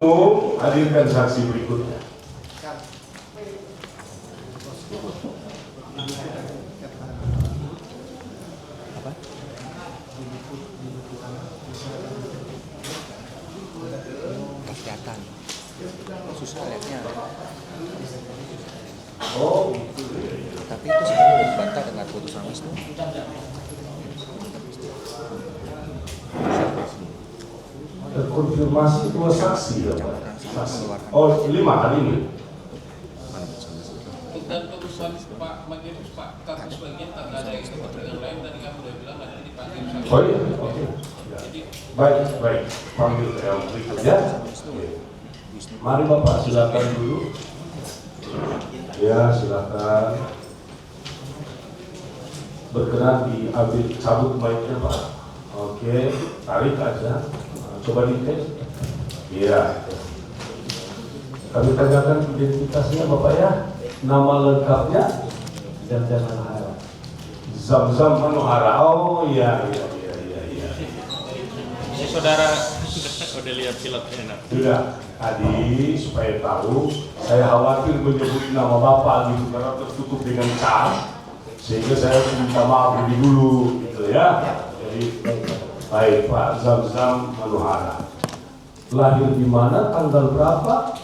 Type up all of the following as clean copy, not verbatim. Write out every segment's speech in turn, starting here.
Hadirkan saksi berikutnya. Kelihatan susah lihatnya. Oh, Tapi itu sebenarnya membantah dengan putusan Wisnu. terkonfirmasi 2 saksi ya Pak. Saksi. Oh, 5 hari ini. Dan putusan Pak Majelis Pak kasus bagian tak ada yang dengan lain tadi kamu udah bilang ada dipanggil saksi. Oh iya, oke. Ya. Baik. Panggil yang berikutnya. Mari Bapak, silakan dulu. Ya, silakan. Berkenan diambil cabut mic-nya Pak. Oke, tarik aja. Coba dites. Iya. Kami tanyakan identitasnya Bapak ya. Nama lengkapnya Zamzam Manohara. Zamzam Manohara. Oh iya. Ini saudara udah lihat pilotnya. Sudah. Tadi supaya tahu, saya khawatir menyebut nama Bapak gitu karena tertutup dengan cat, sehingga saya minta maaf lebih dulu, gitu ya. Jadi baik Pak Zamzam Manohara. Lahir di mana? Tanggal berapa?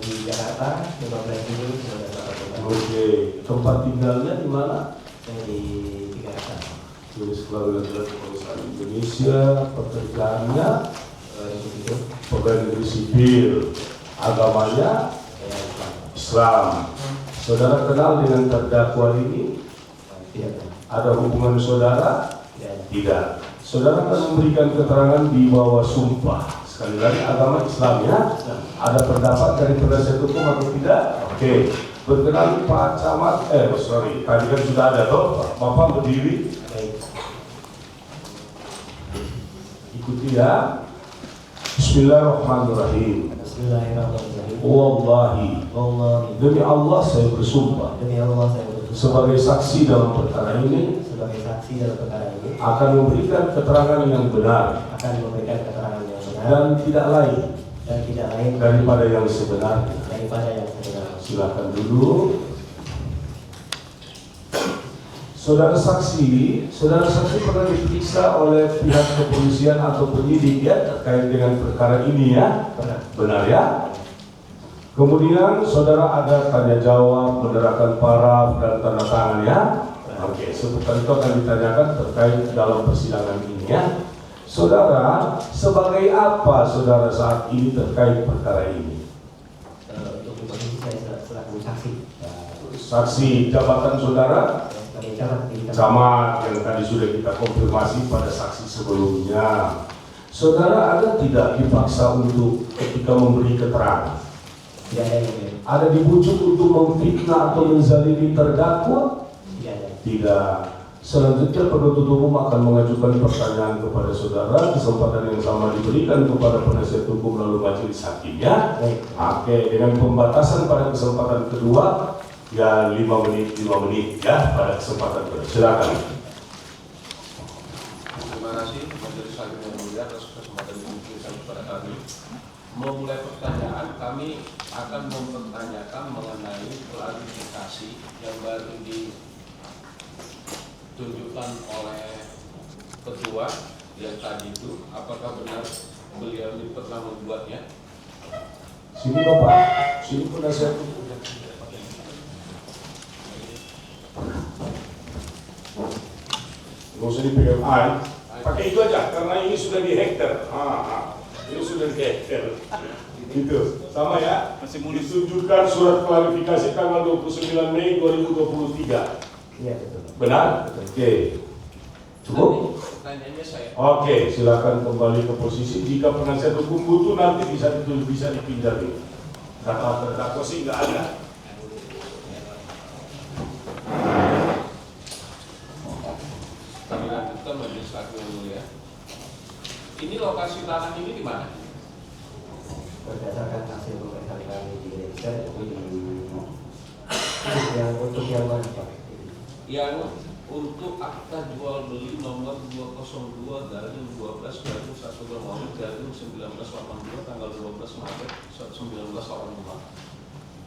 Di Jakarta 15 Juli 1988. Oke. Tempat tinggalnya di mana? Di Jakarta. Tulis Keluarga Kepolisian Indonesia. Pekerjaannya pegawai negeri sipil. Agamanya Islam. Saudara kenal dengan terdakwa ini? Tidak. Ada hubungan saudara? Tidak. Tidak. Saudara akan memberikan keterangan di bawah sumpah. Sekali lagi agama Islam ya. Ada pendapat dari penasihat hukum atau tidak? Oke. Berkenan Pak Camat. Tadi kan sudah ada toh. Bapak berdiri. Baik. Ikuti ya. Bismillahirrahmanirrahim. Bismillahirrahmanirrahim. Wallahi. Wallahi. Demi Allah saya bersumpah. Demi Allah saya bersumpah Sebagai saksi dalam perkara ini. sebagai saksi dalam perkara ini Akan memberikan keterangan yang benar. akan memberikan keterangan yang benar Dan tidak lain. Daripada yang sebenarnya. Silakan dulu. Saudara saksi pernah diperiksa oleh pihak kepolisian atau penyidik ya terkait dengan perkara ini ya? Benar ya? Kemudian saudara ada tanya jawab, menyerahkan paraf dan tanda tangan ya? Oke, seputar itu akan ditanyakan terkait dalam persidangan ini ya. Saudara, sebagai apa saudara saat ini terkait perkara ini? Untuk posisi saya selaku saksi. Saksi jabatan saudara? Sebagai camat di Camat yang tadi sudah kita konfirmasi pada saksi sebelumnya. Saudara ada tidak dipaksa untuk ketika memberi keterangan? Tidak ada yang berbeda. Ada dibujuk untuk memfitnah atau menzalimi terdakwa? Tidak ada. Tidak. Selanjutnya penuntut umum akan mengajukan pertanyaan kepada saudara. Kesempatan yang sama diberikan kepada penasihat hukum lalu majelis hakim ya. Baik. Oke, dengan pembatasan pada kesempatan kedua ya 5 menit ya pada kesempatan kedua. Silakan. Terima kasih Majelis Hakim yang mulia atas kesempatan yang diberikan kepada kami. Memulai pertanyaan, kami akan mempertanyakan mengenai klarifikasi yang baru ditunjukkan oleh ketua yang tadi itu. Apakah benar beliau ini pernah membuatnya? Sini Bapak, sini penasihat hukum. Nggak usah dipegang pakai itu aja karena ini sudah di hektar. Ini sudah di hektar. Gitu, sama ya. Ditunjukkan surat klarifikasi tanggal 29 Mei 2023. Iya betul. Benar? Oke. Cukup? Pertanyaannya saya. Oke, silakan kembali ke posisi. Jika penasihat hukum butuh nanti bisa dipindah nih. Kata terdakwa sih nggak ada. Kami lanjutkan Majelis Hakim yang mulia. Ini lokasi tanah ini di mana? Berdasarkan hasil pemeriksaan kami di Indonesia itu untuk yang mana Pak? Yang untuk akta jual beli nomor 202/12/1 Romawi/1982 tanggal 12 Maret 1982.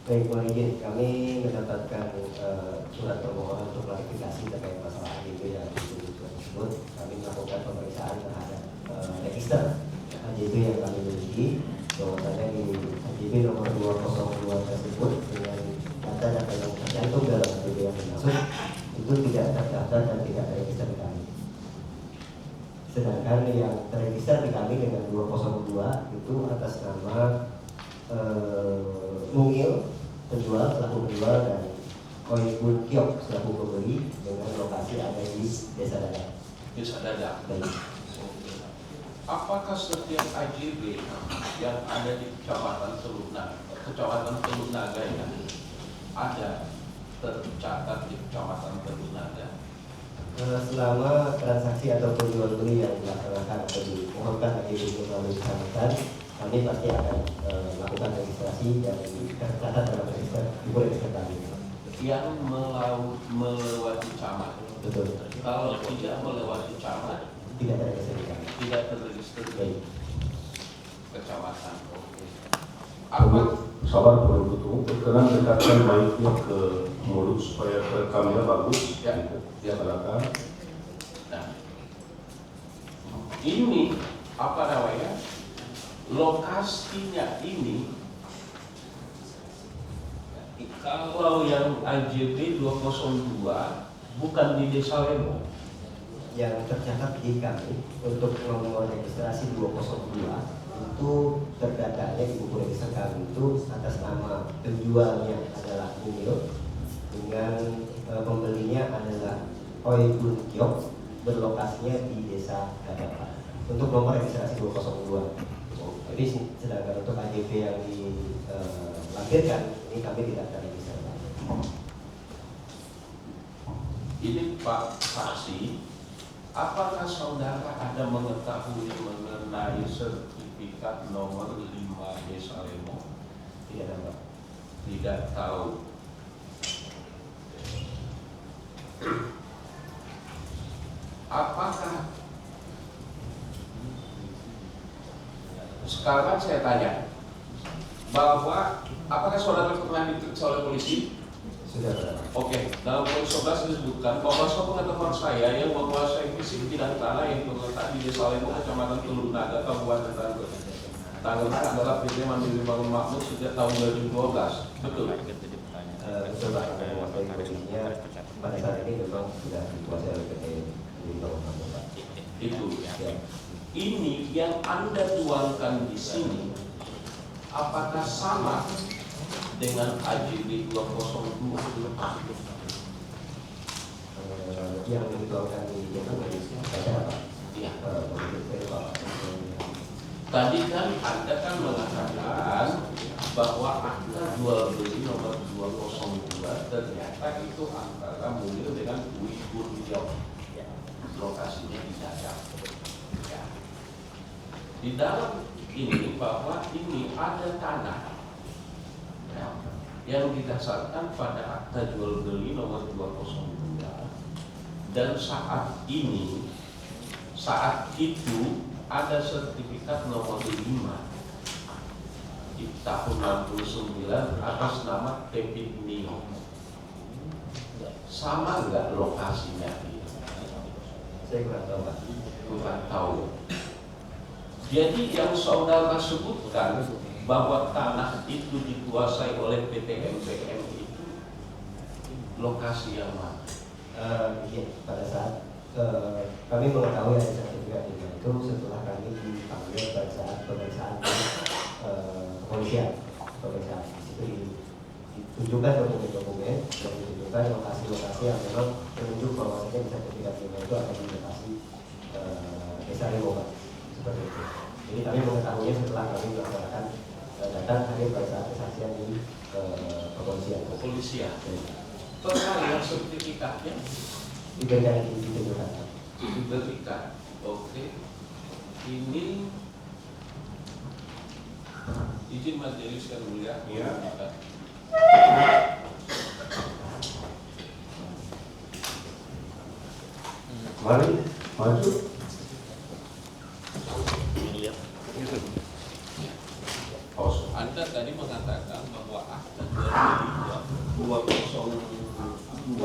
Baik, mohon izin, kami mendapatkan surat permohonan untuk klarifikasi terkait masalah AJB yang disebutkan tersebut. Kami melakukan pemeriksaan terhadap register AJB yang kami miliki, bahwasanya di AJB nomor 202 tersebut dengan data-data yang tercantum dalam AJB yang dimaksud itu tidak terdaftar dan tidak terregister di kami. Sedangkan yang terregister di kami dengan 202 itu atas nama Mungil penjual selaku penjual dan Koibun Kiok selaku pembeli dengan lokasi ada di Desa Dadap. Desa Dadap. Baik. Apakah setiap AJB yang ada di Kecamatan Teluk Naga ya, ada tercatat di Kecamatan Teluk Naga? Selama transaksi atau jual beli yang dilaksanakan atau dimohonkan AJB melalui kecamatan, kami pasti akan melakukan registrasi dan tercatat dalam register kami. Yang melewati camat. Betul. Kalau tidak melewati camat, Tidak terregister di kami. tidak terregister di Baik. kecamatan. Oke. Perlu Apa? sabar perlu betul. Berkenan dekatkan mic-nya ke mulut supaya rekamnya bagus. Ya. Ya, silakan. Nah, ini apa namanya? Lokasinya ini, kalau yang AJB 202 bukan di Desa Lemo. Yang tercatat di kami untuk nomor registrasi 202 itu terdata di buku register kami itu atas nama penjualnya adalah Mungil dengan pembelinya adalah Koibun Kiok, berlokasinya di Desa Dadap. Untuk nomor registrasi 202. Jadi sedangkan untuk AJB yang dilampirkan ini kami tidak terregister. Ini Pak Saksi, apakah saudara ada mengetahui mengenai sertifikat nomor 5 Desa Lemo? Tidak ada, Pak. Tidak tahu. Apakah sekarang saya tanya bahwa apakah saudara pernah diperiksa oleh polisi? Sudah, Pak. Oke, dalam poin 11 disebutkan bahwa sepengetahuan saya yang menguasai fisik bidang tanah yang terletak di Desa Lemo, Kecamatan Teluk Naga, Kabupaten Tanggerang. Tanggerang adalah PT Mandiri Bangun Makmur sejak tahun 2012. Betul. Betul, Pak. Menguasai posisinya pada saat ini memang sudah dikuasai oleh PT Mandiri Bangun Makmur, Pak. Itu. Ya. Ini yang Anda tuangkan di sini, apakah sama dengan AJB 202? Yang dituangkan di Jepang ada apa? Iya. Pak. Tadi kan Anda kan mengatakan bahwa akta jual beli nomor 202 ternyata itu antara Munir dengan Dwi Kurniawan. Lokasinya di Dadap. Ya. Di dalam ini bahwa ini ada tanah ya, yang didasarkan pada akta jual beli nomor 202 dan saat itu ada sertifikat nomor 5 di tahun 69 atas nama Tepit Nio. Sama nggak lokasinya? Saya kurang tahu, Pak. Kurang tahu. Jadi yang saudara sebutkan bahwa tanah itu dikuasai oleh PT MPM itu lokasi yang mana? Iya, pada saat kami mengetahui ada sertifikat itu setelah kami dipanggil pada saat pemeriksaan kepolisian. Pemeriksaan di situ ditunjukkan dokumen-dokumen dan ditunjukkan lokasi-lokasi yang memang menunjuk bahwasanya sertifikat itu ada di lokasi Desa Lemo, Pak. Seperti itu. Jadi kami mengetahuinya setelah kami melaksanakan datang hadir pada saat kesaksian di kepolisian. Kepolisian. Pernah lihat sertifikatnya? Diberikan ditunjukkan. Diberikan. Oke. Ini izin majelis yang mulia. Iya. Mari, maju. Lihat. Pause. Anda tadi mengatakan bahwa akta 202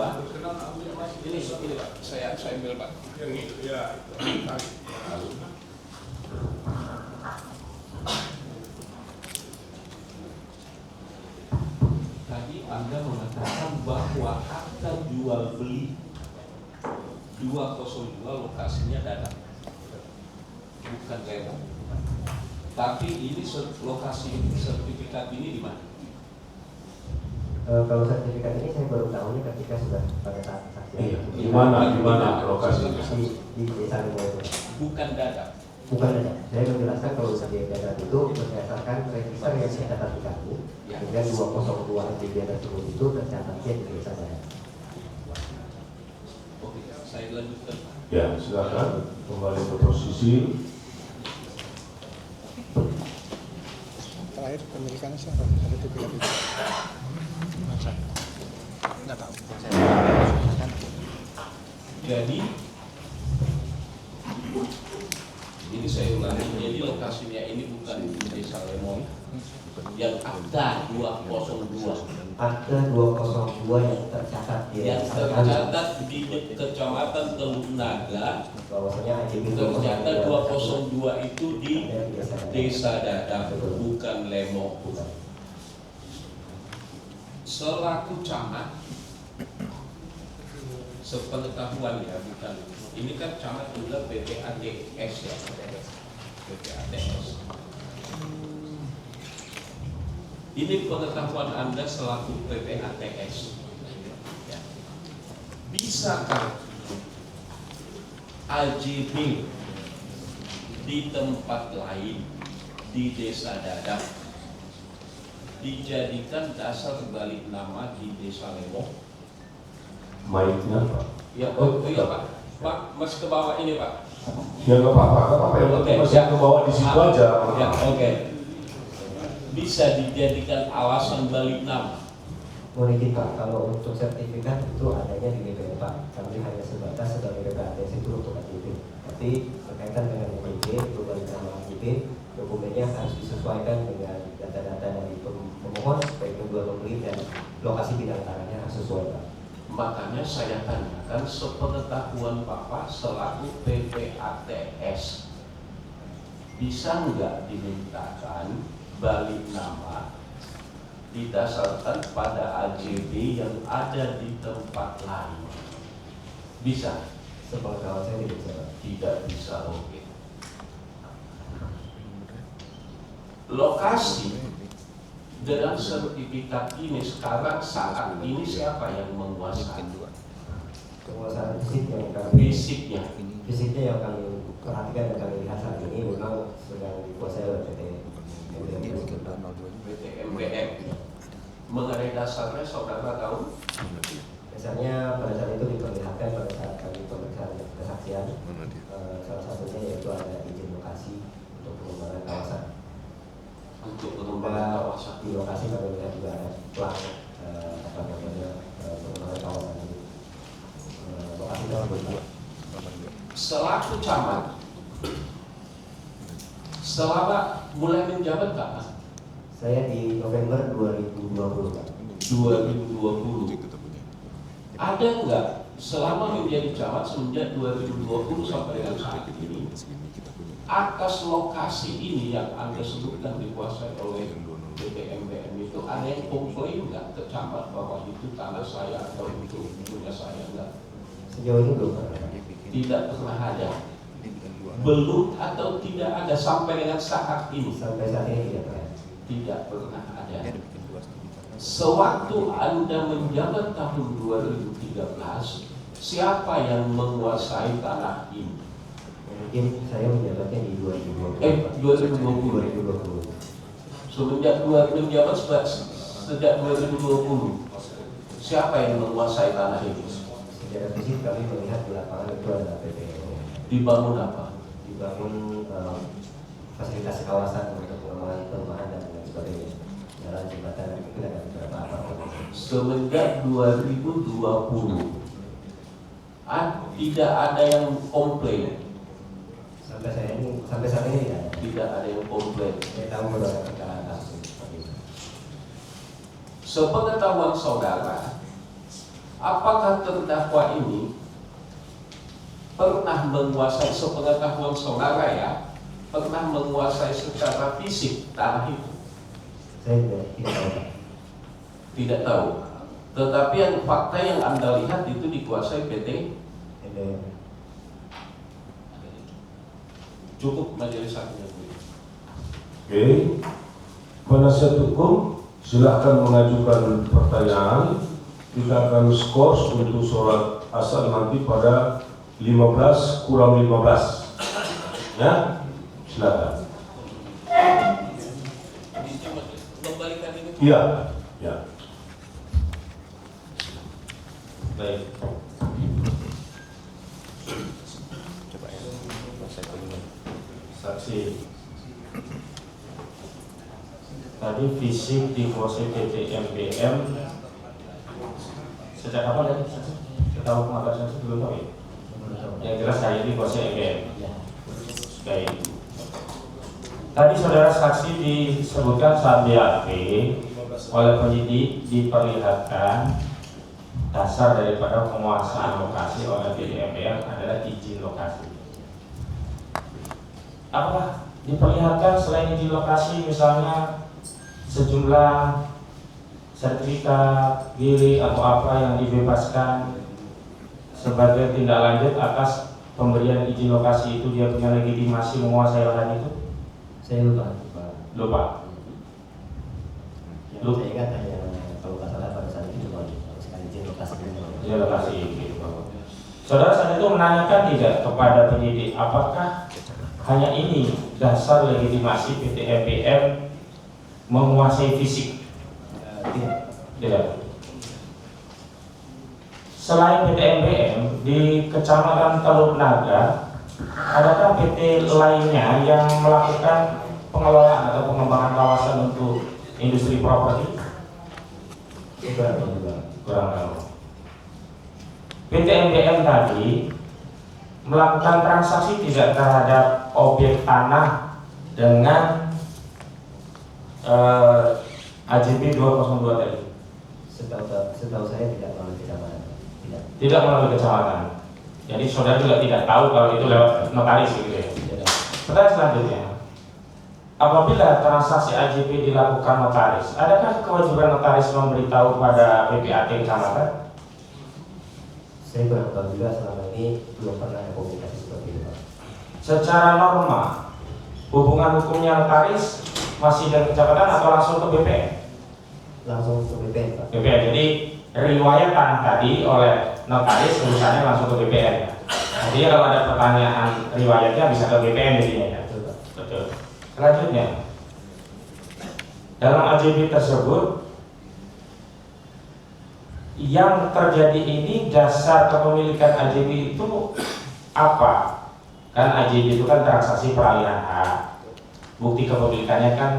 ini Pak, saya ambil Pak. Yang itu ya. Tadi Anda mengatakan bahwa akta jual beli 202 lokasinya Dadap, bukan Lembang. Tapi ini lokasi sertifikat ini di mana? Kalau sertifikat ini saya baru tahunya ketika sudah pada saat saksi. Di mana lokasi? Di desa Lemo itu. Bukan Dadap. Bukan ada. Saya menjelaskan kalau di Dadap itu berdasarkan register yang saya dapat di kami. Dengan 202 SDB tersebut itu tercatatnya di desa Dadap. Oke, saya lanjutkan. Ya, silakan kembali ke posisi. Terakhir pemilikannya siapa? Sertifikat itu. Nggak tahu. Jadi ini saya ulangi, jadi lokasinya ini bukan di desa Lemong, yang akta 202 Akta 202 yang tercatat yang tercatat di Kecamatan Teluk Naga, bahwasanya AJB ternyata 202 itu di Desa Dadap, bukan Lemong. Selaku camat, sepengetahuan ya, bukan. Ini kan camat juga PPATS ya, PPATS. Ini pengetahuan Anda selaku PPATS. Ya. Bisakah AJB di tempat lain di Desa Dadap dijadikan dasar balik nama di Desa Lemong? Mic-nya, Pak. Ya, oh iya Pak. Pak, masih ke bawah ini Pak. Ya nggak apa-apa, yang penting Oke, masih ya. ke bawah di situ aja. Ya, oke. Bisa dijadikan alasan balik nama. Mohon izin Pak, kalau untuk sertifikat itu adanya di DPR Pak. Kami hanya sebatas sebagai PPATS itu untuk AJB. Tapi berkaitan dengan AJB, perubahan nama AJB, dokumennya harus disesuaikan dengan data-data dari pemohon, baik kedua pembeli dan lokasi bidang tanahnya harus sesuai Pak. Makanya saya tanyakan sepengetahuan Bapak selaku PPATS, bisa nggak dimintakan balik nama didasarkan pada AJB yang ada di tempat lain? Bisa? Sepengetahuan saya tidak bisa Pak. Tidak bisa, oke. Lokasi dengan sertifikat ini sekarang saat ini siapa yang menguasai? Penguasaan fisiknya yang kami perhatikan dan kami lihat saat ini memang sedang dikuasai oleh PT MBM. Mengenai dasarnya saudara tahu? Misalnya pada saat itu diperlihatkan pada saat kami pemeriksaan kesaksian, salah satunya yaitu ada izin lokasi untuk pengembangan kawasan. Untuk pengembangan kawasan. Di lokasi kami melihat juga ada plan pengembangan kawasan ini. Lokasi kawasan. Selaku camat, selama mulai menjabat kapan? Saya di November 2020 Pak. 2020. Ada nggak selama menjadi camat semenjak 2020 sampai dengan saat ini, atas lokasi ini yang Anda sebutkan dikuasai oleh PT MBM itu, ada yang komplain nggak ke camat bahwa itu tanah saya atau itu punya saya? Enggak. Sejauh ini belum pernah. Tidak pernah ada. Belum atau tidak ada sampai dengan saat ini. Sampai saat ini tidak pernah. Tidak pernah ada. Sewaktu Anda menjabat tahun 2013, siapa yang menguasai tanah ini? Mungkin saya menjabatnya di 2020. 2020. Semenjak menjabat sejak 2020, siapa yang menguasai tanah ini? Secara fisik kami melihat di lapangan itu ada PPO. Dibangun apa? Dibangun fasilitas kawasan untuk pengembangan perumahan dan lain sebagainya. Jalan, jembatan, itu ada beberapa apa. Semenjak 2020, tidak ada yang komplain, Sampai saat ini tidak ada. tidak ada yang komplain. Saya tahu belum ada perkara kasus seperti itu. Sepengetahuan saudara, apakah terdakwa ini pernah menguasai, sepengetahuan saudara ya, pernah menguasai secara fisik tanah itu? Saya tidak tahu. Tidak tahu. Tetapi yang fakta yang Anda lihat itu dikuasai PT. NDM. Cukup majelis hakim. Oke, penasihat hukum silahkan mengajukan pertanyaan. Kita akan skors untuk surat asal nanti pada 15 kurang 15. Ya, silakan. Kembalikan ini. Iya, ya. Baik. Coba ya, saya pengen. Saksi. Tadi fisik dikuasai PT MBM. Sejak kapan tadi saksi? Setahu pengalaman saksi belum tahu ya? Yang jelas kali ini dikuasai MBM. Baik. Tadi saudara saksi disebutkan saat BAP oleh penyidik diperlihatkan dasar daripada penguasaan lokasi oleh PT MBM adalah izin lokasi. Apakah diperlihatkan selain izin lokasi misalnya sejumlah sertifikat diri atau apa yang dibebaskan sebagai tindak lanjut atas pemberian izin lokasi itu, dia punya legitimasi menguasai lahan itu? Saya lupa. Lupa. Yang saya ingat hanya kalau nggak salah pada saat itu cuma sekali izin lokasi. Izin lokasi gitu. Saudara saat itu menanyakan tidak kepada penyidik apakah hanya ini dasar legitimasi PT MBM menguasai fisik? Tidak. Tidak. Selain PT MBM di Kecamatan Teluk Naga, adakah PT lainnya yang melakukan pengelolaan atau pengembangan kawasan untuk industri properti? Kurang tahu. PT MBM tadi melakukan transaksi tidak terhadap objek tanah dengan AJP 202 tadi? Setahu saya tidak melalui kecamatan. Tidak melalui kecamatan. Jadi saudara juga tidak tahu kalau itu lewat notaris gitu ya. Pertanyaan selanjutnya, apabila transaksi AJP dilakukan notaris, adakah kewajiban notaris memberitahu pada PPAT kecamatan? Saya kurang tahu juga, selama ini belum pernah ada komunikasi seperti itu, Pak. Secara norma, hubungan hukumnya notaris masih dengan kecamatan atau langsung ke BPN? Langsung ke BPN, Pak. BPN. Jadi riwayat tanah tadi oleh notaris urusannya langsung ke BPN. Jadi kalau ada pertanyaan riwayatnya bisa ke BPN jadinya ya. Betul. Selanjutnya, dalam AJB tersebut yang terjadi ini dasar kepemilikan AJB itu apa? Kan AJB itu kan transaksi peralihan hak. Bukti kepemilikannya kan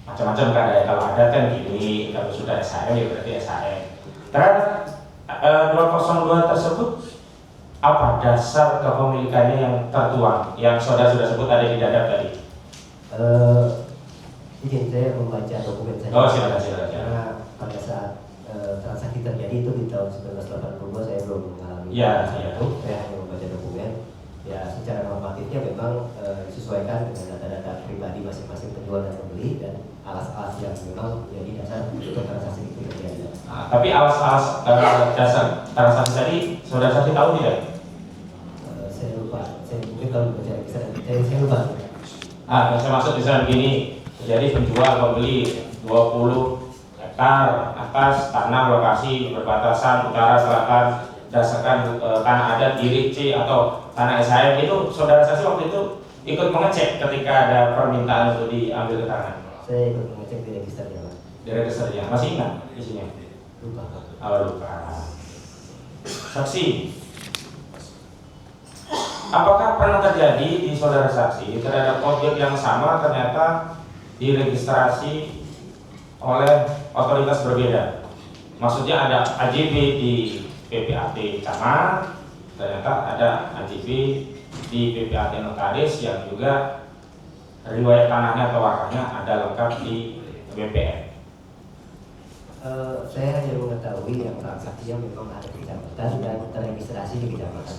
macam-macam kan ada. Kalau ada kan gini, kalau sudah SHM ya berarti SHM. Terhadap 202 tersebut apa dasar kepemilikannya yang tertuang yang saudara sudah sebut ada di dadap tadi? Izin saya membaca dokumen saya. Oh silakan. Karena pada saat transaksi terjadi itu di tahun 1982 saya belum mengalami Ya. itu. Saya hanya membaca dokumen. Ya secara normatifnya memang disesuaikan dengan data-data pribadi masing-masing penjual dan pembeli dan alas-alas yang memang menjadi dasar untuk transaksi itu terjadi. Nah, tapi alas-alas dasar transaksi tadi saudara saksi tahu tidak? Saya lupa. Saya mungkin kalau baca kisah saya lupa. Yang saya maksud misalnya begini, jadi penjual membeli 20 hektar atas tanah lokasi berbatasan utara selatan berdasarkan tanah adat diri C atau tanah SHM itu saudara saksi waktu itu ikut mengecek ketika ada permintaan untuk diambil keterangan. Saya ikut mengecek di registernya, Pak. Di registernya masih ingat isinya? Lupa. Lupa. Saksi, apakah pernah terjadi di saudara saksi terhadap objek yang sama ternyata diregistrasi oleh otoritas berbeda? Maksudnya ada AJB di PPAT Camat, ternyata ada AJB di PPAT Notaris yang juga riwayat tanahnya atau wakafnya ada lengkap di BPN. Saya hanya mengetahui yang transaksi yang memang ada di kecamatan dan terregistrasi di kecamatan.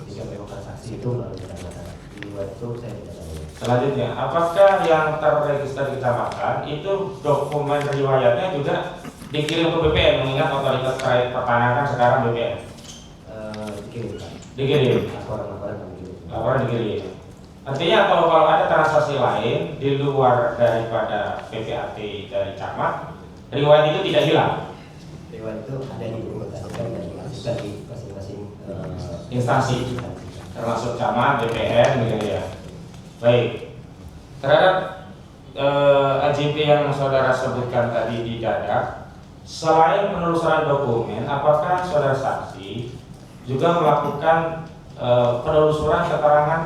Jika memang transaksi itu melalui kecamatan, di luar itu saya tidak tahu. Selanjutnya, apakah yang terregister di kecamatan itu dokumen riwayatnya juga dikirim ke BPN, mengingat otoritas terkait pertanahan sekarang BPN? Dikirim, Pak. Dikirim. Laporan dikirim. Laporan dikirim. Artinya kalau ada transaksi lain di luar daripada PPAT dari camat, riwayat itu tidak hilang. Riwayat itu ada di dokumentasikan dan dimasukkan di masing-masing Instansi, termasuk camat, BPN, begitu ya. Baik. Terhadap AJB yang saudara sebutkan tadi di Dadak, selain penelusuran dokumen, apakah saudara saksi juga melakukan penelusuran keterangan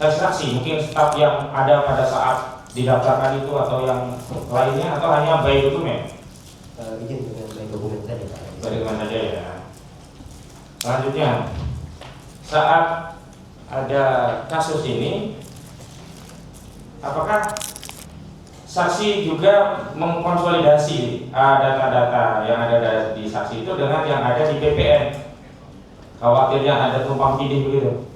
saksi, mungkin staf yang ada pada saat didaftarkan itu atau yang lainnya, atau hanya by dokumen? Izin dengan by dokumen saja, Pak. By dokumen saja ya. Selanjutnya, saat ada kasus ini, apakah saksi juga mengkonsolidasi data-data yang ada di saksi itu dengan yang ada di BPN? Khawatirnya ada tumpang tindih begitu.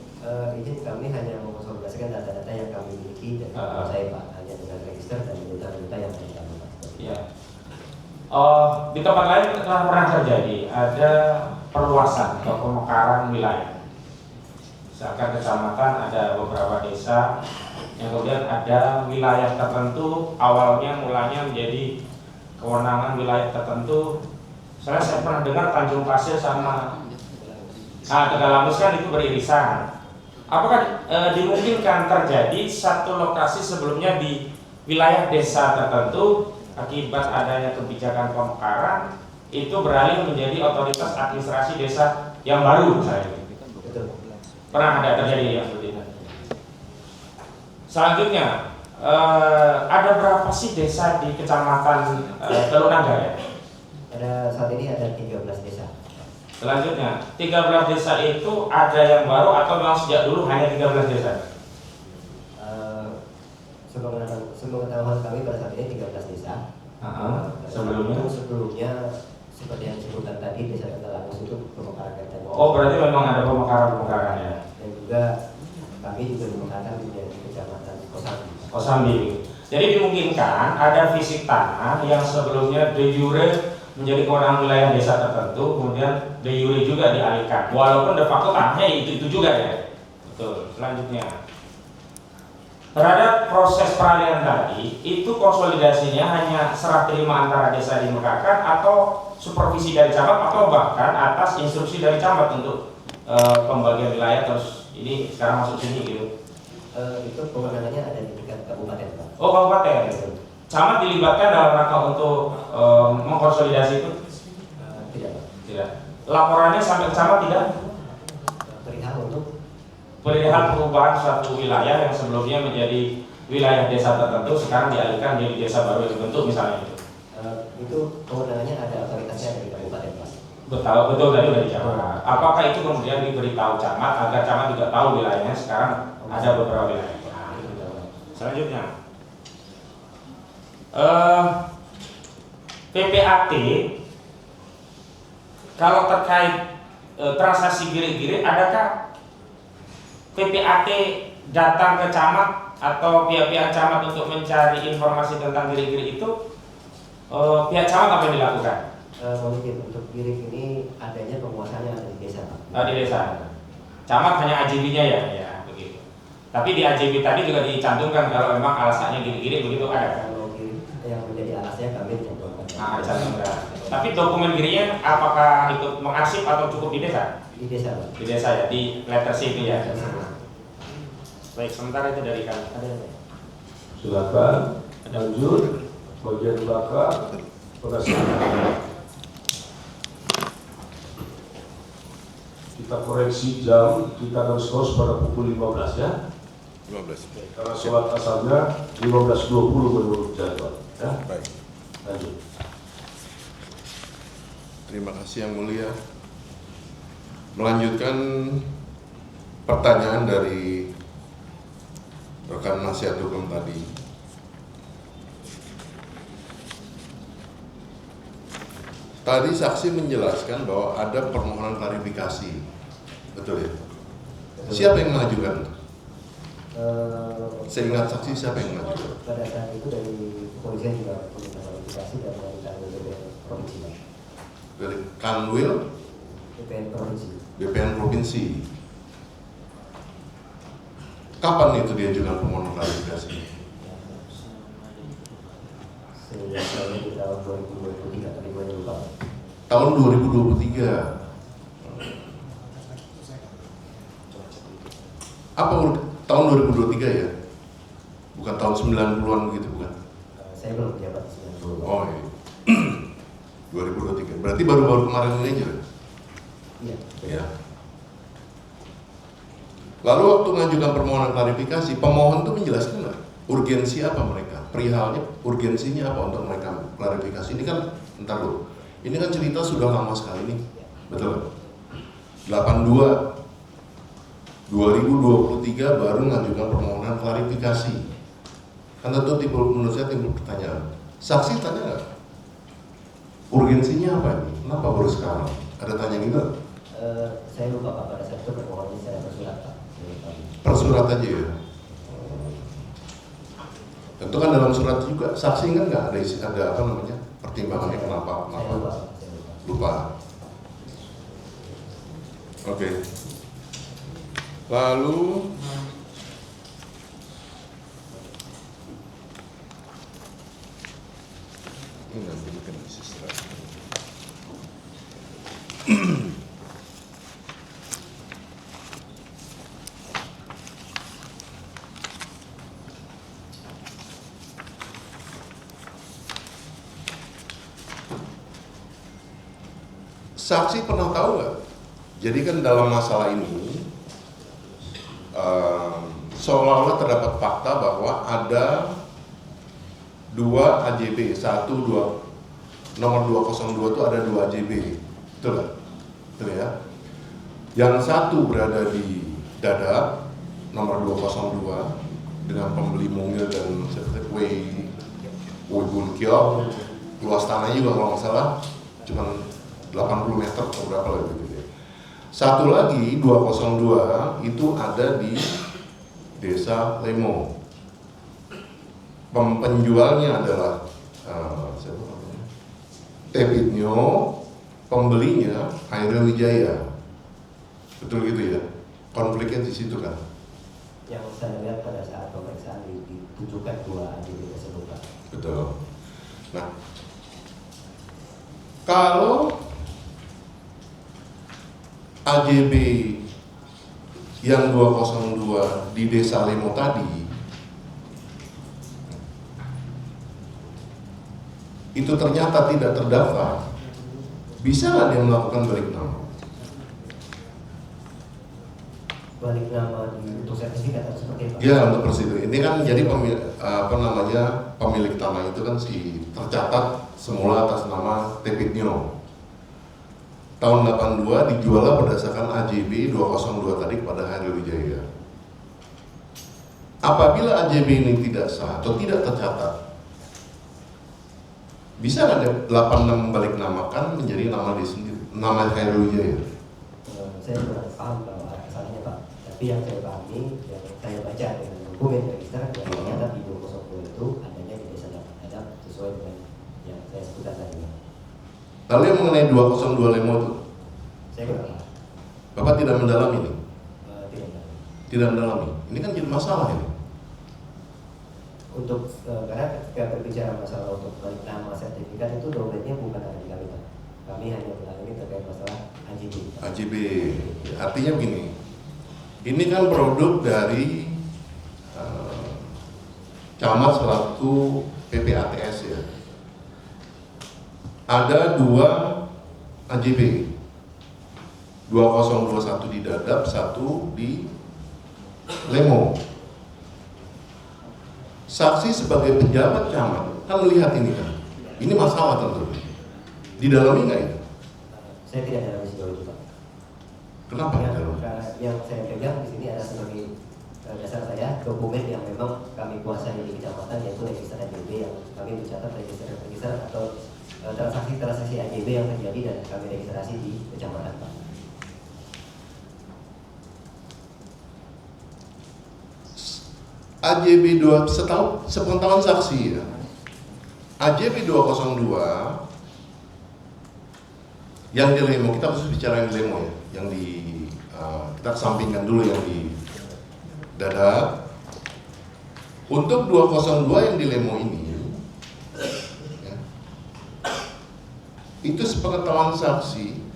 Izin kami hanya mengkonsolidasikan data-data yang kami miliki dan saya, Pak, hanya dengan register dan data-data yang ada kami, Pak. Ya. Di tempat lain telah pernah terjadi ada perluasan atau pemekaran wilayah. Misalkan kecamatan ada beberapa desa yang kemudian ada wilayah tertentu awalnya mulanya menjadi kewenangan wilayah tertentu. Saya pernah dengar Tanjung Pasir sama Tegalangus kan itu beririsan. Apakah dimungkinkan terjadi satu lokasi sebelumnya di wilayah desa tertentu akibat adanya kebijakan pemekaran itu beralih menjadi otoritas administrasi desa yang baru misalnya? Betul. Pernah ada terjadi yang seperti itu. Selanjutnya, ada berapa sih desa di kecamatan Telunangga ya? Saat ini ada 13 desa. Selanjutnya, 13 desa itu ada yang baru atau memang sejak dulu hanya 13 desa? Sepengetahuan kami pada saat ini 13 desa. Sebelumnya seperti yang disebutkan tadi, desa Tegalangus itu pemekaran tadi. Oh, berarti memang ada pemekaran ya. Dan juga kami juga dimekarkan di kecamatan Kosambi. Kosambi. Jadi dimungkinkan ada fisik tanah yang sebelumnya de jure menjadi kewenangan wilayah desa tertentu, kemudian de jure juga dialihkan. Walaupun de facto tanahnya itu juga ya. Betul. Selanjutnya, terhadap proses peralihan tadi, itu konsolidasinya hanya serah terima antara desa dimekarkan atau supervisi dari camat atau bahkan atas instruksi dari camat untuk pembagian wilayah terus ini sekarang masuk sini gitu. Itu kewenangannya ada di tingkat kabupaten, Pak. Oh, kabupaten. Camat dilibatkan dalam rangka untuk mengkonsolidasi itu? Tidak, Pak. Tidak. Laporannya sampai ke camat tidak? Perihal perubahan suatu wilayah yang sebelumnya menjadi wilayah desa tertentu sekarang dialihkan menjadi desa baru yang dibentuk misalnya itu. Itu kewenangannya ada otoritasnya dari kabupaten, Pak. Betul tadi udah dijawab. Apakah itu kemudian diberitahu camat agar camat juga tahu wilayahnya sekarang ada beberapa wilayah? Selanjutnya, PPAT kalau terkait transaksi giri-giri, adakah PPAT datang ke camat atau pihak-pihak camat untuk mencari informasi tentang giri-giri itu? Pihak camat apa yang dilakukan? Mungkin untuk giring ini adanya penguasanya ada di desa, Pak. Di desa. Camat hanya AJB-nya ya, begitu. Tapi di AJB tadi juga dicantumkan kalau memang alasannya giri-giri begitu ada. Kalau giring yang menjadi alasnya kami cantumkan. Cantumkan. Tapi dokumen girinya apakah ikut mengarsip atau cukup di desa? Di desa, Pak. Di desa ya, di letter C itu ya. Desa. Baik, sementara itu dari kami. Silakan lanjut bagian belakang pengasahan. Kita koreksi jam, kita akan skors pada pukul 15 ya. 15. Karena sholat asalnya 15.20 menurut jadwal ya. Baik. Lanjut. Terima kasih Yang Mulia. Melanjutkan pertanyaan dari rekan nasihat hukum tadi. Tadi saksi menjelaskan bahwa ada permohonan klarifikasi, betul ya? Siapa yang mengajukan? Seingat saksi siapa yang mengajukan? Pada saat itu dari kepolisian juga meminta klarifikasi dan dari kanwil BPN provinsi. Dari Kanwil BPN provinsi. BPN Provinsi. Kapan itu diajukan permohonan klarifikasi? Sehingga saya di tahun 2023 tapi gue lupa. Tahun 2023. Apa tahun 2023 ya? Bukan tahun 90-an begitu, bukan? Saya belum menjabat di 90. Oh iya. 2023. Berarti baru-baru kemarin ini aja? Iya. Ya. Lalu waktu mengajukan permohonan klarifikasi, pemohon itu menjelaskan nggak urgensi apa mereka? Perihalnya, urgensinya apa untuk mereka klarifikasi? Ini kan, entar dulu. Ini kan cerita sudah lama sekali nih, betul? 82 2023 baru mengajukan permohonan klarifikasi. Kan tentu menurut saya timbul pertanyaan. Saksi tanya nggak? Urgensinya apa ini? Kenapa baru sekarang? Ada tanya gitu? Saya lupa Pak, pada saat itu permohonannya saya bersurat Pak. Per aja ya. Tentu kan dalam surat juga saksi kan nggak ada apa namanya pertimbangannya kenapa? Saya lupa. Lupa. Oke. Lalu ini nanti bikin istirahat. Saksi pernah tahu nggak? Jadi kan dalam masalah ini seolah-olah terdapat fakta bahwa ada dua AJB, nomor 202 itu ada dua AJB, betul nggak? Betul ya? Yang satu berada di Dadap, nomor 202 dengan pembeli mungil dan Wei Bulkiok, luas tanahnya juga kalau nggak salah cuma 80 meter atau berapa lah gitu. Satu lagi 202 itu ada di Desa Lemo. Penjualnya adalah siapa namanya? Tepitnyo, pembelinya Hairil Wijaya. Betul gitu ya? Konfliknya di situ kan? Yang saya lihat pada saat pemeriksaan ditunjukkan dua AJB tersebut Pak. Betul. Nah, kalau AJB yang 202 di Desa Lemo tadi itu ternyata tidak terdaftar, bisa nggak dia melakukan balik nama? Balik nama untuk sertifikat atau seperti apa? Ya, untuk persidu. Ini kan jadi pemilik tanah itu kan tercatat semula atas nama Tepitnyo. Tahun 82 dijual berdasarkan AJB 202 tadi kepada Hairil Wijaya. Apabila AJB ini tidak sah atau tidak tercatat, bisa nggak 86 balik namakan menjadi nama dia sendiri, nama Hairil Wijaya? Saya kurang paham bahwa asalnya Pak. Tapi yang saya pahami, yang saya baca dengan dokumen register, ternyata di 202 itu adanya di Desa Dadap sesuai dengan yang saya sebutkan tadi. Lalu yang mengenai 202 Lemo itu, Saya kurang paham. Bapak tidak mendalami ini? Tidak tahu. Tidak mendalami. Ini kan jadi masalah ini. Untuk karena ketika berbicara masalah untuk balik nama sertifikat itu domainnya bukan ada di kami Pak. Kami hanya menangani terkait masalah AJB. AJB, artinya begini, ini kan produk dari camat selaku PPATS ya. Ada dua AJB, 2021 di Dadap, satu di Lemo. Saksi sebagai pejabat camat kan melihat ini kan, ini masalah tentu. Didalami nggak itu? Saya tidak ada sejauh itu Pak. Kenapa di Karena dalam? yang saya pegang di sini ada sebagai dasar saya dokumen yang memang kami kuasai di kecamatan, yaitu register AJB yang kami mencatat register atau transaksi AJB yang terjadi dan kami registrasi di kecamatan, Pak. AJB 2 sepengetahuan saksi ya. AJB 202 yang di Lemo, kita harus bicara yang di Lemo ya, yang di kita kesampingkan dulu yang di Dadap. Untuk 202 yang di Lemo ini ya, itu sepengetahuan saksi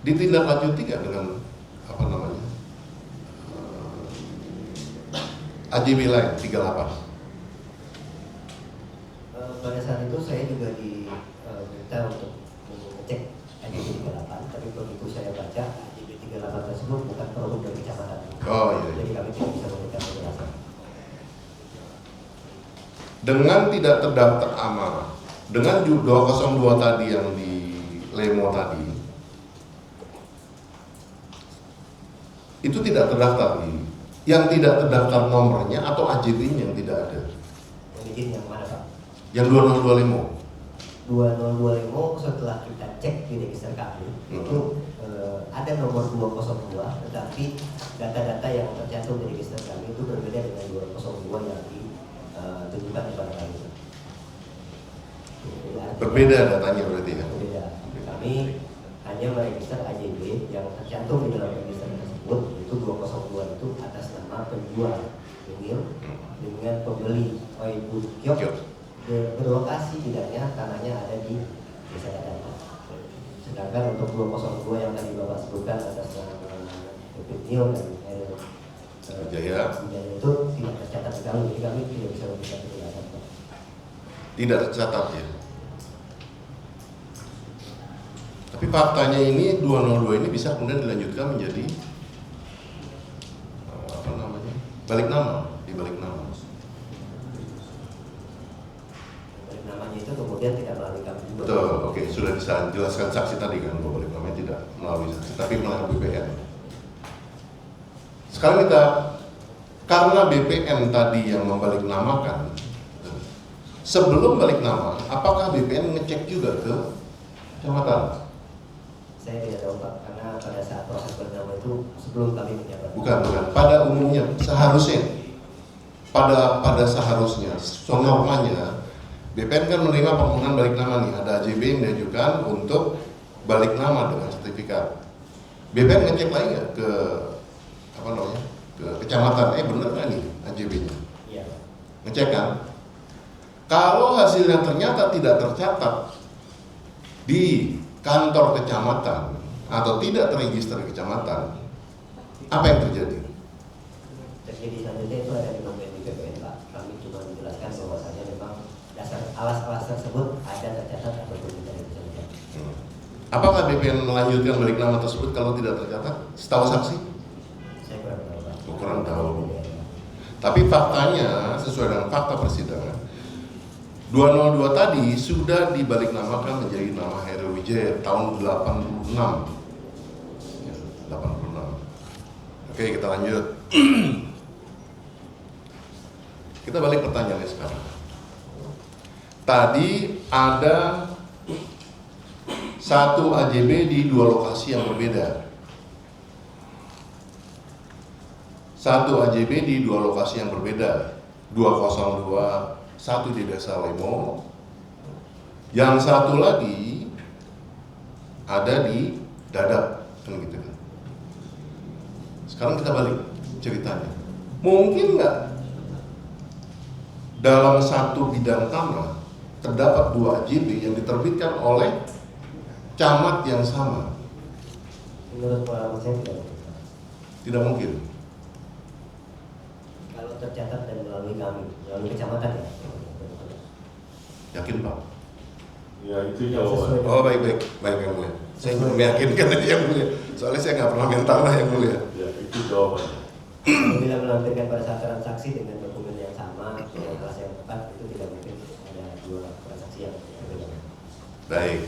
ditindaklanjuti nggak dengan apa namanya AJB lain 38? Pada saat itu saya juga diminta untuk mengecek AJB 38, tapi begitu saya baca AJB 38 tersebut bukan produk dari kecamatan. Oh iya. Jadi kami tidak bisa memberikan penjelasan. Dengan tidak terdaftar amanah, dengan 202 tadi yang di Lemo tadi, itu tidak terdaftar di, yang tidak terdaftar nomornya atau AJB-nya yang tidak ada. Yang izin yang mana, Pak? Yang 202 Lemo. 202 Lemo setelah kita cek di register kami itu ada nomor 202, tetapi data-data yang tercantum di register kami itu berbeda dengan 202 yang ditunjukkan kepada kami. Berbeda datanya berarti ya. Berbeda. Kami hanya meregister AJB yang tercantum di dalam register tersebut, itu 202 itu atas nama penjual unil dengan pembeli Oibu Kyok. Berlokasi tidaknya tanahnya ada di Desa Dadap. Sedangkan untuk 202 yang tadi Bapak sebutkan atas nama Pepinil dan Jaya itu tidak tercatat di kami, jadi kami tidak bisa memberikan penjelasan, Pak. tidak tercatat ya. Tapi faktanya ini 202 ini bisa kemudian dilanjutkan menjadi apa namanya? Balik nama, dibalik nama. Dari namanya itu kemudian tidak melalui kami juga. Betul, oke, sudah bisa jelaskan saksi tadi kan bahwa balik namanya tidak melalui saksi, tapi melalui BPN. Sekarang kita, karena BPN tadi yang membalik namakan, sebelum balik nama, apakah BPN ngecek juga ke kecamatan? Saya tidak tahu, Pak, karena pada saat proses bernama itu sebelum kami menjabat. Bukan. Pada umumnya, seharusnya, pada seharusnya, normalnya, BPN kan menerima permohonan balik nama nih, ada AJB yang diajukan untuk balik nama dengan sertifikat. BPN ngecek lagi nggak ke apa namanya, ke kecamatan? Bener nggak nih AJB-nya? Iya, Pak. Ngecek kan? Kalau hasilnya ternyata tidak tercatat di kantor kecamatan atau tidak terregister di kecamatan, apa yang terjadi? Terjadi selanjutnya itu ada di domain di BPN, Pak. Kami cuma menjelaskan bahwasanya memang dasar alas-alas tersebut ada tercatat ataupun tidak tercatat. Apakah BPN melanjutkan balik nama tersebut kalau tidak tercatat? Setahu saksi? Saya kurang tahu, Pak. Kurang tahu. Tapi faktanya sesuai dengan fakta persidangan, 202 tadi sudah dibalik namakan menjadi nama Heru Wijaya tahun 86. Ya, 86. Oke, kita lanjut. Kita balik pertanyaannya sekarang. Tadi ada satu AJB di dua lokasi yang berbeda. Satu AJB di dua lokasi yang berbeda. 202, satu di Desa Lemo, yang satu lagi ada di Dadap, kan gitu kan. Sekarang kita balik ceritanya. Mungkin nggak dalam satu bidang tanah terdapat dua AJB yang diterbitkan oleh camat yang sama? Menurut pengalaman saya tidak mungkin, Pak. Tidak mungkin. Kalau tercatat dan melalui kami, melalui kecamatan ya. Yakin Pak? Ya itu jawaban. Oh baik yang mulia. Saya meyakinkan aja yang mulia. Soalnya saya nggak pernah main tanah yang mulia. Ya itu jawabannya. Apabila melampirkan pada saat transaksi dengan dokumen yang sama dengan alas yang tepat, itu tidak mungkin ada dua transaksi yang berbeda. Baik.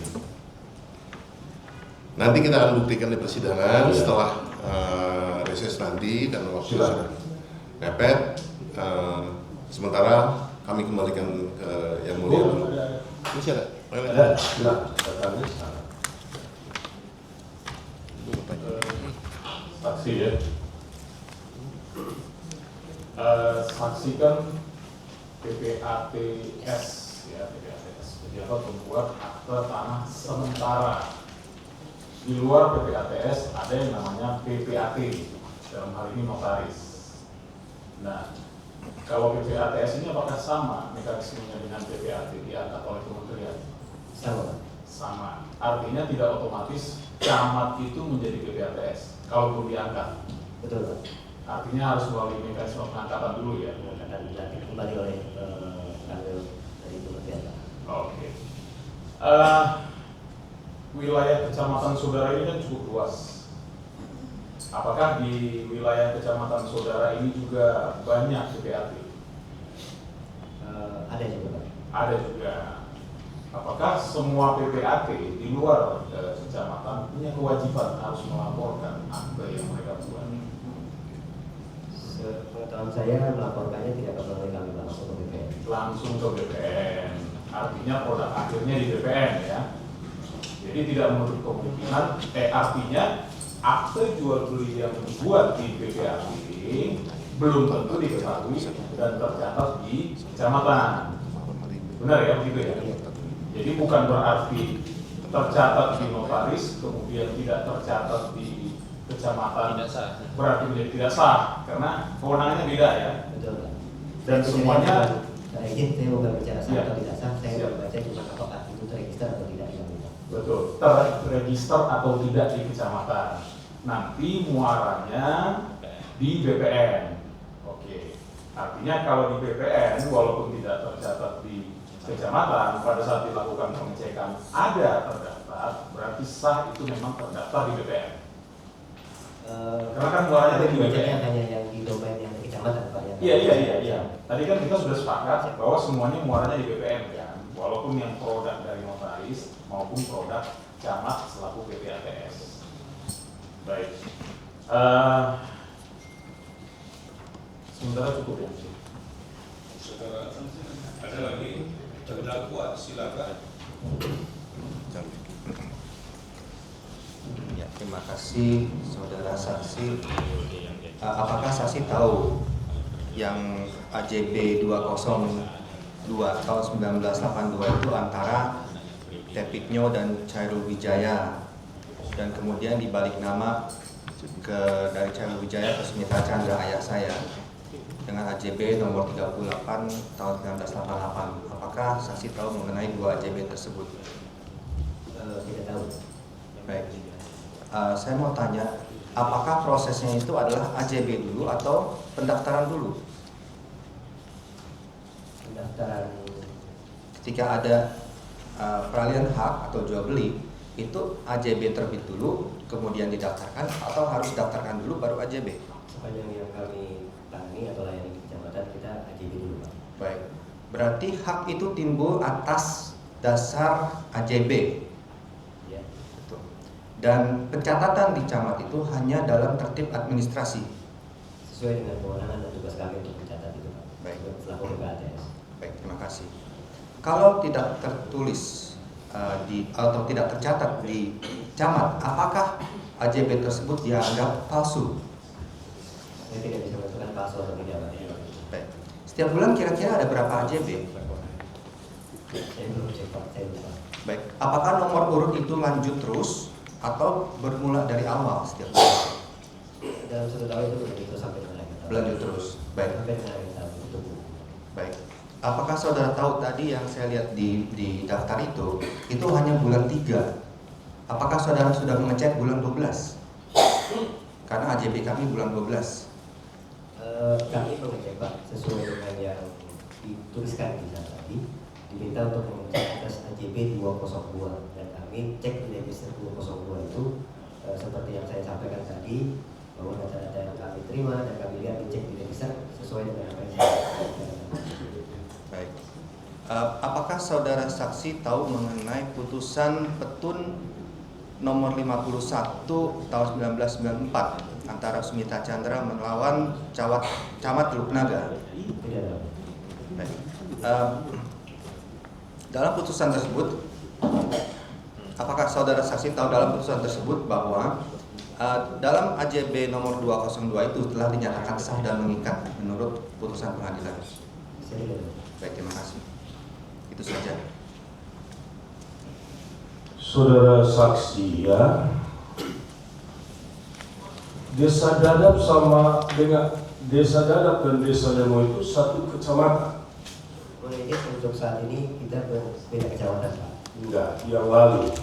Nanti kita akan buktikan di persidangan setelah reses nanti dan waktu sudah mepet. Sementara kami kembalikan ke Yang Mulia. Masih ada? Ada, silakan. Datangnya sana. Saksi ya. Saksi kan PPATS ya, PPATS. Pejabat membuat akte tanah sementara. Di luar PPATS ada yang namanya PPAT, dalam hal ini notaris. Nah, kalau PPATS ini apakah sama mekanismenya dengan PPAT diangkat oleh kementerian? Sama. Artinya tidak otomatis camat itu menjadi PPATS kalaupun diangkat. Betul, Pak. Artinya harus melalui mekanisme pengangkatan dulu ya. Akan dilantik kembali oleh kanwil dari kementerian, Pak. Oke. Wilayah kecamatan saudara ini kan cukup luas. Apakah di wilayah kecamatan saudara ini juga banyak PPAT? Ada juga, Pak. Ada juga. Apakah semua PPAT di luar kecamatan punya kewajiban harus melaporkan akte yang mereka buat? Sepengetahuan saya melaporkannya tidak melalui kami, Pak, langsung ke BPN. Langsung ke BPN. Artinya produk akhirnya di BPN ya. Jadi tidak menutup kemungkinan, artinya akte jual beli yang dibuat di PPAT belum tentu diketahui dan tercatat di kecamatan. Benar ya begitu ya? Jadi bukan berarti tercatat di notaris kemudian tidak tercatat di kecamatan Tidak sah. berarti menjadi tidak sah karena kewenangannya beda ya. Betul, Pak. Dan semuanya Saya izin, saya bukan bicara sah Iya. atau tidak sah, saya Siap. membaca cuma apakah itu terregister atau tidak di kami, Pak. betul terregister atau tidak di kecamatan. Nanti muaranya di BPN. Oke. Artinya kalau di BPN walaupun tidak tercatat di kecamatan pada saat dilakukan pengecekan ada terdaftar, berarti sah itu memang terdaftar di BPN. Karena kan muaranya ada di bacanya BPN. hanya yang di domain yang di kecamatan, Pak. Ya. Iya. Tadi kan kita sudah sepakat bahwa semuanya muaranya di BPN kan, walaupun yang produk dari notaris maupun produk camat selaku PPATS. Baik. Sementara cukup ya. Saudara, ada lagi terdakwa, silakan. Ya, terima kasih saudara saksi. Apakah saksi tahu yang AJB 202 tahun 1982 itu antara Tepiknyo dan Chairul Wijaya, dan kemudian dibalik nama dari Chairul Wijaya ke Smita Chandra ayah saya dengan AJB nomor 38 tahun 1988. Apakah saksi tahu mengenai dua AJB tersebut? Tidak tahu. Baik. Saya mau tanya, apakah prosesnya itu adalah AJB dulu atau pendaftaran dulu? Pendaftaran Ketika ada peralihan hak atau jual beli, itu AJB terbit dulu, kemudian didaftarkan, atau harus daftarkan dulu baru AJB? sepanjang yang kami tangani atau layani di kecamatan kita AJB dulu, Pak. Baik. Berarti hak itu timbul atas dasar AJB. Ya. Betul. Dan pencatatan di camat itu hanya dalam tertib administrasi. Sesuai dengan kewenangan dan tugas kami untuk mencatat itu, Pak. Baik. Selaku PPATS. Baik, terima kasih. Kalau tidak tertulis atau tidak tercatat di camat, apakah AJB tersebut dianggap palsu? Saya tidak bisa menentukan palsu atau tidak, Pak. Baik. Setiap bulan kira-kira ada berapa AJB? Saya belum cek, Pak. Saya lupa. Baik. Apakah nomor urut itu lanjut terus atau bermula dari awal setiap bulan? Dalam satu tahun itu begitu sampai dengan akhir tahun. Berlanjut terus. Baik. Sampai dengan akhir tahun itu. Baik. Apakah saudara tahu tadi yang saya lihat di daftar itu hanya bulan 3? Apakah saudara sudah mengecek bulan 12? Karena AJB kami bulan 12. Kami mengecek, Pak, sesuai dengan yang dituliskan di sana tadi, diminta untuk mengecek atas AJB 202 dan kami cek di register 202 itu seperti yang saya sampaikan tadi, bahwa data-data yang kami terima dan kami lihat dicek di register sesuai dengan apa yang saya sampaikan. Baik. Apakah saudara saksi tahu mengenai putusan Petun nomor 51 tahun 1994 antara Sumita Chandra melawan Camat Teluk Naga? Tidak tahu. Baik. Dalam putusan tersebut, apakah saudara saksi tahu dalam putusan tersebut bahwa dalam AJB nomor 202 itu telah dinyatakan sah dan mengikat menurut putusan pengadilan? Saya tidak tahu. Baik, terima kasih. Itu saja. Saudara saksi ya, Desa Dadap sama dengan Desa Dadap dan Desa Lemo itu satu kecamatan. Mungkin untuk saat ini kita berbeda kecamatan, Pak. Enggak, yang lalu.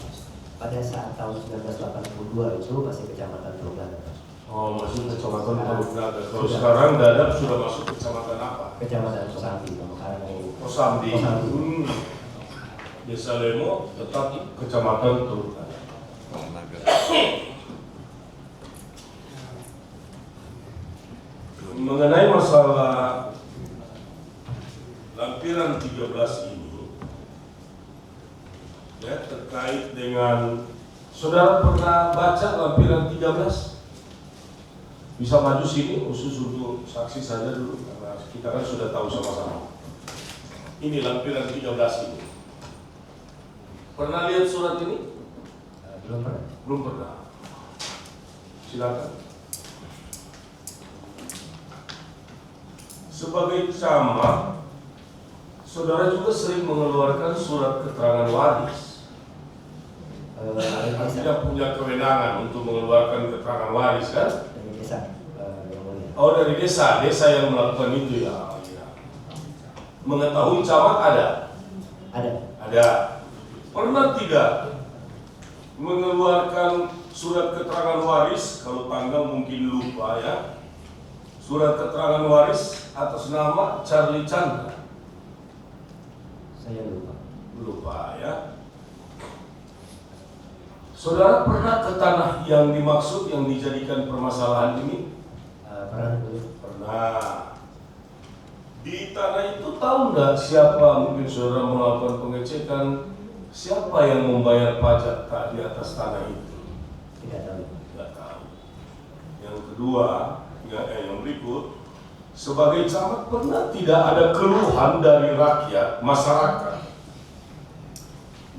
Pada saat tahun 1982 itu masih kecamatan Teluk Naga. Oh, masuk kecamatan Teluk Naga. Kalau sekarang Dadap sudah masuk kecamatan apa? Kecamatan Kosambi, sekarang ini. Kosambi. Kosambi. Desa Lemo tetap kecamatan Teluk Naga. Mengenai masalah lampiran 13 ini, ya, terkait dengan saudara pernah baca lampiran 13? Bisa maju sini khusus untuk saksi saja dulu karena kita kan sudah tahu sama-sama. Ini lampiran 13 ini. Pernah lihat surat ini? Belum pernah. Belum pernah. Silakan. Sebagai camat, saudara juga sering mengeluarkan surat keterangan waris. Tidak punya kewenangan untuk mengeluarkan keterangan waris kan? Dari desa yang mulia. Oh, dari desa yang melakukan itu ya. Ya. Mengetahui camat ada? Ada. Ada. Pernah tidak mengeluarkan surat keterangan waris? Kalau tanggal mungkin lupa ya. Surat keterangan waris atas nama Charlie Chandra. Saya lupa. Lupa ya. Saudara pernah ke tanah yang dimaksud yang dijadikan permasalahan ini? Pernah dulu. Pernah. Di tanah itu tahu nggak siapa, mungkin saudara melakukan pengecekan, siapa yang membayar pajak di atas tanah itu? Tidak tahu. Tidak tahu. Yang kedua, yang berikut, sebagai camat pernah tidak ada keluhan dari rakyat, masyarakat,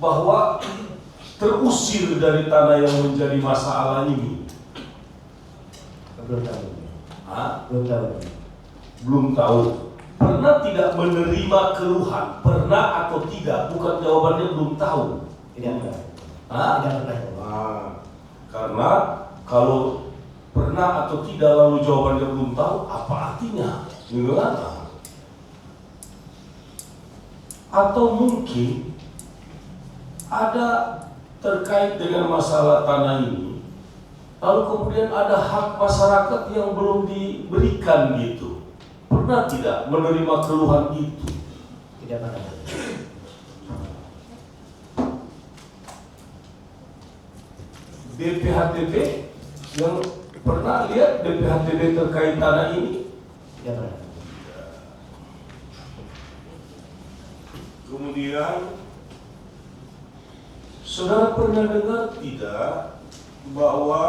bahwa terusir dari tanah yang menjadi masalah ini? Belum tahu. Hah? Belum tahu. Belum tahu. Pernah tidak menerima keluhan? Pernah atau tidak? Bukan jawabannya belum tahu. Tidak pernah. Hah? Tidak pernah. Karena kalau pernah atau tidak lalu jawabannya belum tahu, apa artinya? Gimana? Atau mungkin ada terkait dengan masalah tanah ini, lalu kemudian ada hak masyarakat yang belum diberikan gitu. Pernah tidak menerima keluhan itu? Tidak pernah. BPHTB yang pernah lihat BPHTB terkait tanah ini? Tidak pernah. Kemudian saudara pernah dengar tidak bahwa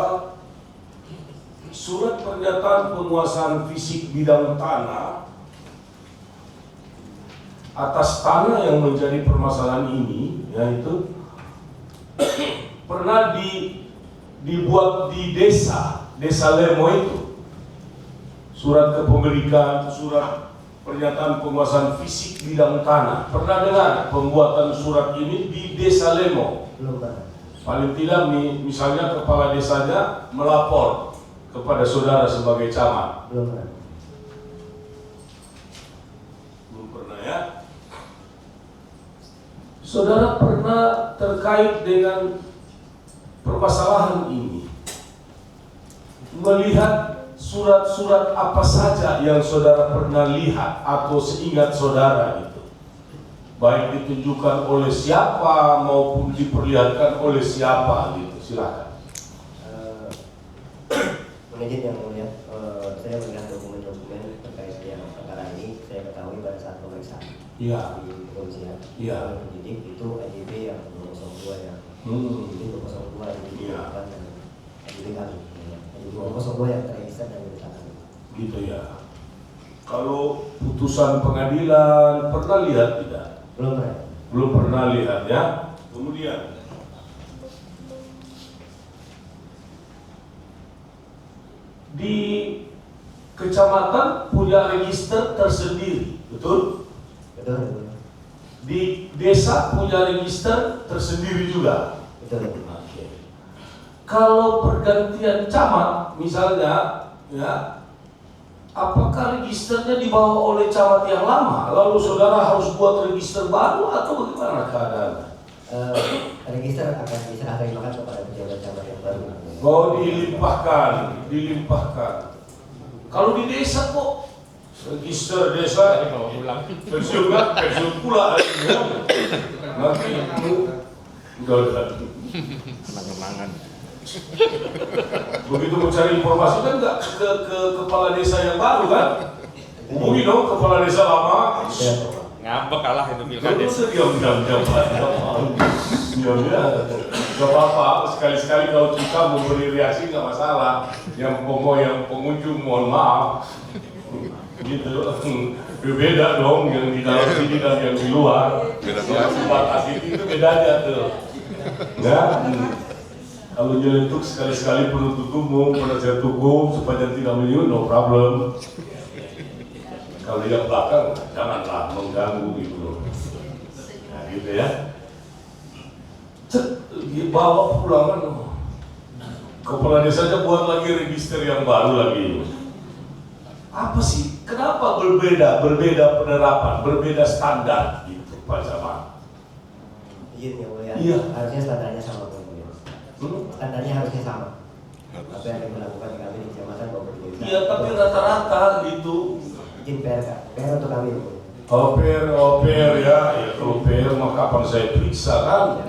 surat pernyataan penguasaan fisik bidang tanah atas tanah yang menjadi permasalahan ini, yaitu pernah dibuat di desa Lemo itu, surat kepemilikan, surat pernyataan penguasaan fisik bidang tanah. Pernah dengar pembuatan surat ini di Desa Lemo? Belum pernah. Paling tidak misalnya kepala desanya melapor kepada saudara sebagai camat. Belum pernah. Belum pernah ya. Saudara pernah terkait dengan permasalahan ini melihat surat-surat apa saja yang saudara pernah lihat atau seingat saudara itu, baik ditunjukkan oleh siapa maupun diperlihatkan oleh siapa gitu? Silakan. Izin yang mulia, saya melihat dokumen-dokumen terkait yang perkara ini. Saya ketahui pada saat pemeriksaan Iya. di kepolisian. Iya. Kalau penyidik itu AJB yang 202 ya. Itu 202 yang dilakukan dan AJB kami. Jadi 202 yang terregister dan ditangani. Gitu ya. Kalau putusan pengadilan pernah lihat tidak? Belum pernah. Belum pernah lihat ya. Kemudian di kecamatan punya register tersendiri, betul? Betul. Di desa punya register tersendiri juga. Betul. Oke. Kalau pergantian camat, misalnya, ya, apakah registernya dibawa oleh camat yang lama? Lalu saudara harus buat register baru atau bagaimana keadaannya? Register akan diserah terimakan kepada pejabat camat yang baru. Oh, dilimpahkan. Kalau di desa kok register desa pensiun pula nanti udah Kenang-kenangan. begitu mau cari informasi kan nggak ke kepala desa yang baru kan, hubungi dong kepala desa lama. Ngambek kalah itu pilkada. Terus diam nggak apa-apa, sekali-sekali kalau kita memberi reaksi nggak masalah. Yang pengunjung mohon maaf gitu. Beda dong yang di dalam sini dan yang di luar. Yang sebatas itu bedanya tuh. Ya, kalau nyelentuk sekali-sekali penuntut umum, penasihat hukum sepanjang 3 miliar no problem. Kalau yang belakang janganlah mengganggu gitu loh. Nah gitu ya. Dibawa pulang kan. Kepala desanya buat lagi register yang baru lagi. Apa sih? Kenapa berbeda penerapan, berbeda standar gitu Pak Camat? Izin yang mulia. Iya. Harusnya standarnya sama Pak Mulia. Standarnya harusnya sama. Apa yang dilakukan kami di kecamatan maupun di desa. Iya, tapi rata-rata gitu. Izin PR Kak. PR untuk kami. PR ya kalau PR mah kapan saya periksa kan?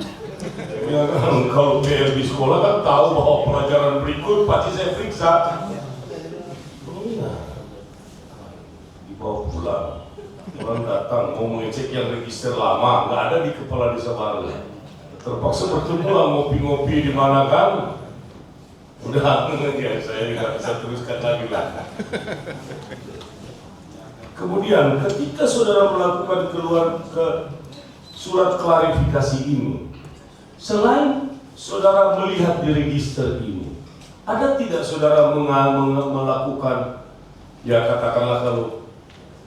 Ya kan, kalau PR di sekolah kan tahu bahwa pelajaran berikut pasti saya periksa. Iya. Dibawa pulang. Orang datang mau mengecek yang register lama, nggak ada di kepala desa baru. Terpaksa bertemu lah ngopi-ngopi di mana kan? Udah, ya saya nggak bisa teruskan lagi lah. Kemudian ketika saudara melakukan keluar ke surat klarifikasi ini, selain saudara melihat di register ini, ada tidak saudara melakukan, ya katakanlah kalau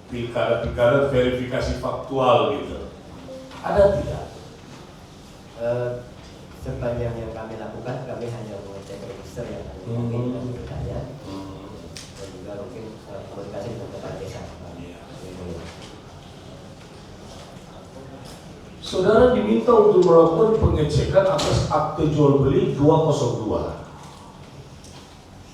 pilkada verifikasi faktual gitu, ada tidak? Sepanjang yang kami lakukan, kami hanya mengecek register yang ada mungkin dan bertanya, dan juga mungkin komunikasi dengan kepala desa. Saudara diminta untuk melakukan pengecekan atas akte jual beli 202.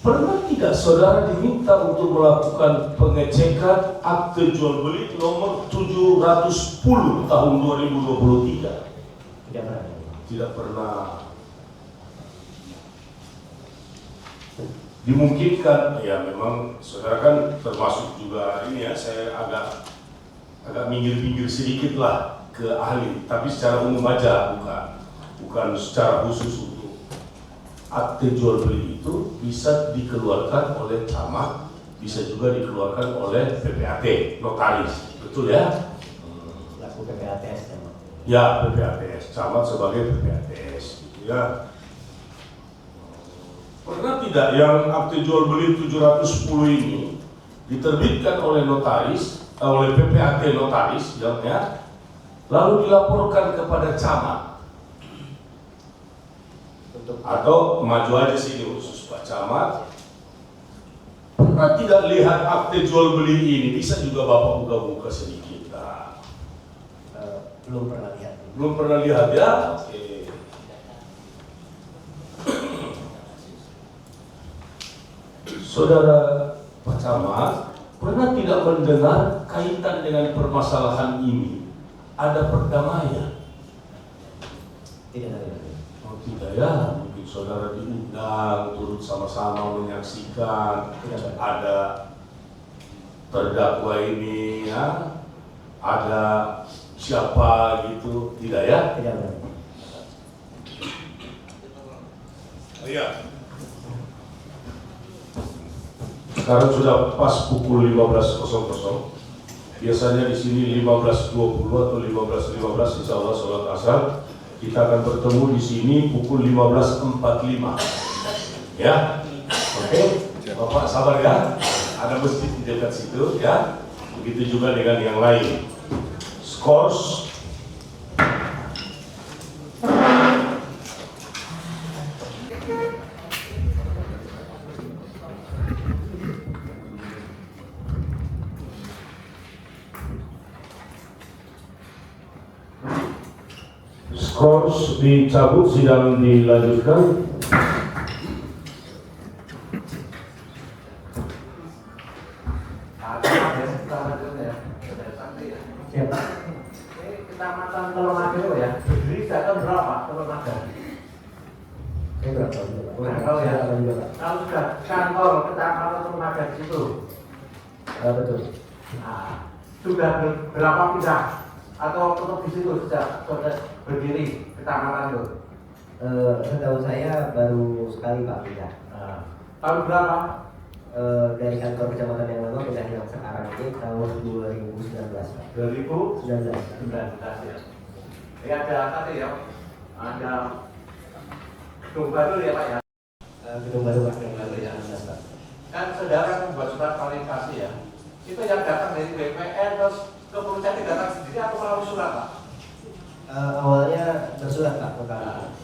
Pernah tidak saudara diminta untuk melakukan pengecekan akte jual beli nomor 710 tahun 2023? Tidak pernah. Tidak pernah. Dimungkinkan, ya memang saudara kan termasuk juga ini ya, saya agak minggir-minggir sedikit lah ke ahli, tapi secara umum aja, bukan secara khusus untuk akte jual beli itu bisa dikeluarkan oleh camat, bisa juga dikeluarkan oleh PPAT, notaris, betul ya? Laku PPATS. Ya, PPATS, camat sebagai PPATS, gitu ya. Pernah tidak yang akte jual beli 710 ini diterbitkan oleh notaris, oleh PPAT notaris, ya, lalu dilaporkan kepada camat? Atau maju aja sini khusus Pak Camat, pernah tidak lihat akte jual beli ini? Bisa juga Bapak buka-buka sedikit. Nah. Belum pernah lihat. Belum pernah lihat ya? Oke. Saudara Pak Camat, pernah tidak mendengar kaitan dengan permasalahan ini ada perdamaian? Tidak ada. Oh tidak ya, mungkin saudara diundang turut sama-sama menyaksikan ada terdakwa ini ya ada siapa gitu, tidak ya? Tidak benar. Iya. Sekarang sudah pas pukul 15.00. Biasanya di sini 15.20 atau 15.15 insya Allah sholat asar. Kita akan bertemu di sini pukul 15.45. Ya, oke. Bapak sabar ya. Ada masjid di dekat situ ya. Begitu juga dengan yang lain. Scores. Scores dicabut, sidang dilanjutkan. Siapa? Ini Kecamatan Telurnaga ya. Berdiri sejak tahun berapa Telurnaga? Saya berapa tahun? Nggak tahu ya. Kalau sudah kantor Kecamatan Telurnaga di situ, Betul. nah, sudah berapa pindah atau tetap di situ sejak sudah berdiri kecamatan itu? Setahu saya baru sekali Pak pindah. Nah, tahun berapa? Dari kantor kecamatan yang lama pindah yang sekarang ini tahun 2019 Pak. 2019 19. ya. Ya ada tadi ya, ada gedung baru ya Pak ya. Gedung baru Pak. Gedung baru ya. 19 Pak. Kan saudara membuat surat klarifikasi ya. Itu yang datang dari BPN terus kepolisian tidak datang sendiri atau melalui surat Pak? Awalnya bersurat Pak ke kami.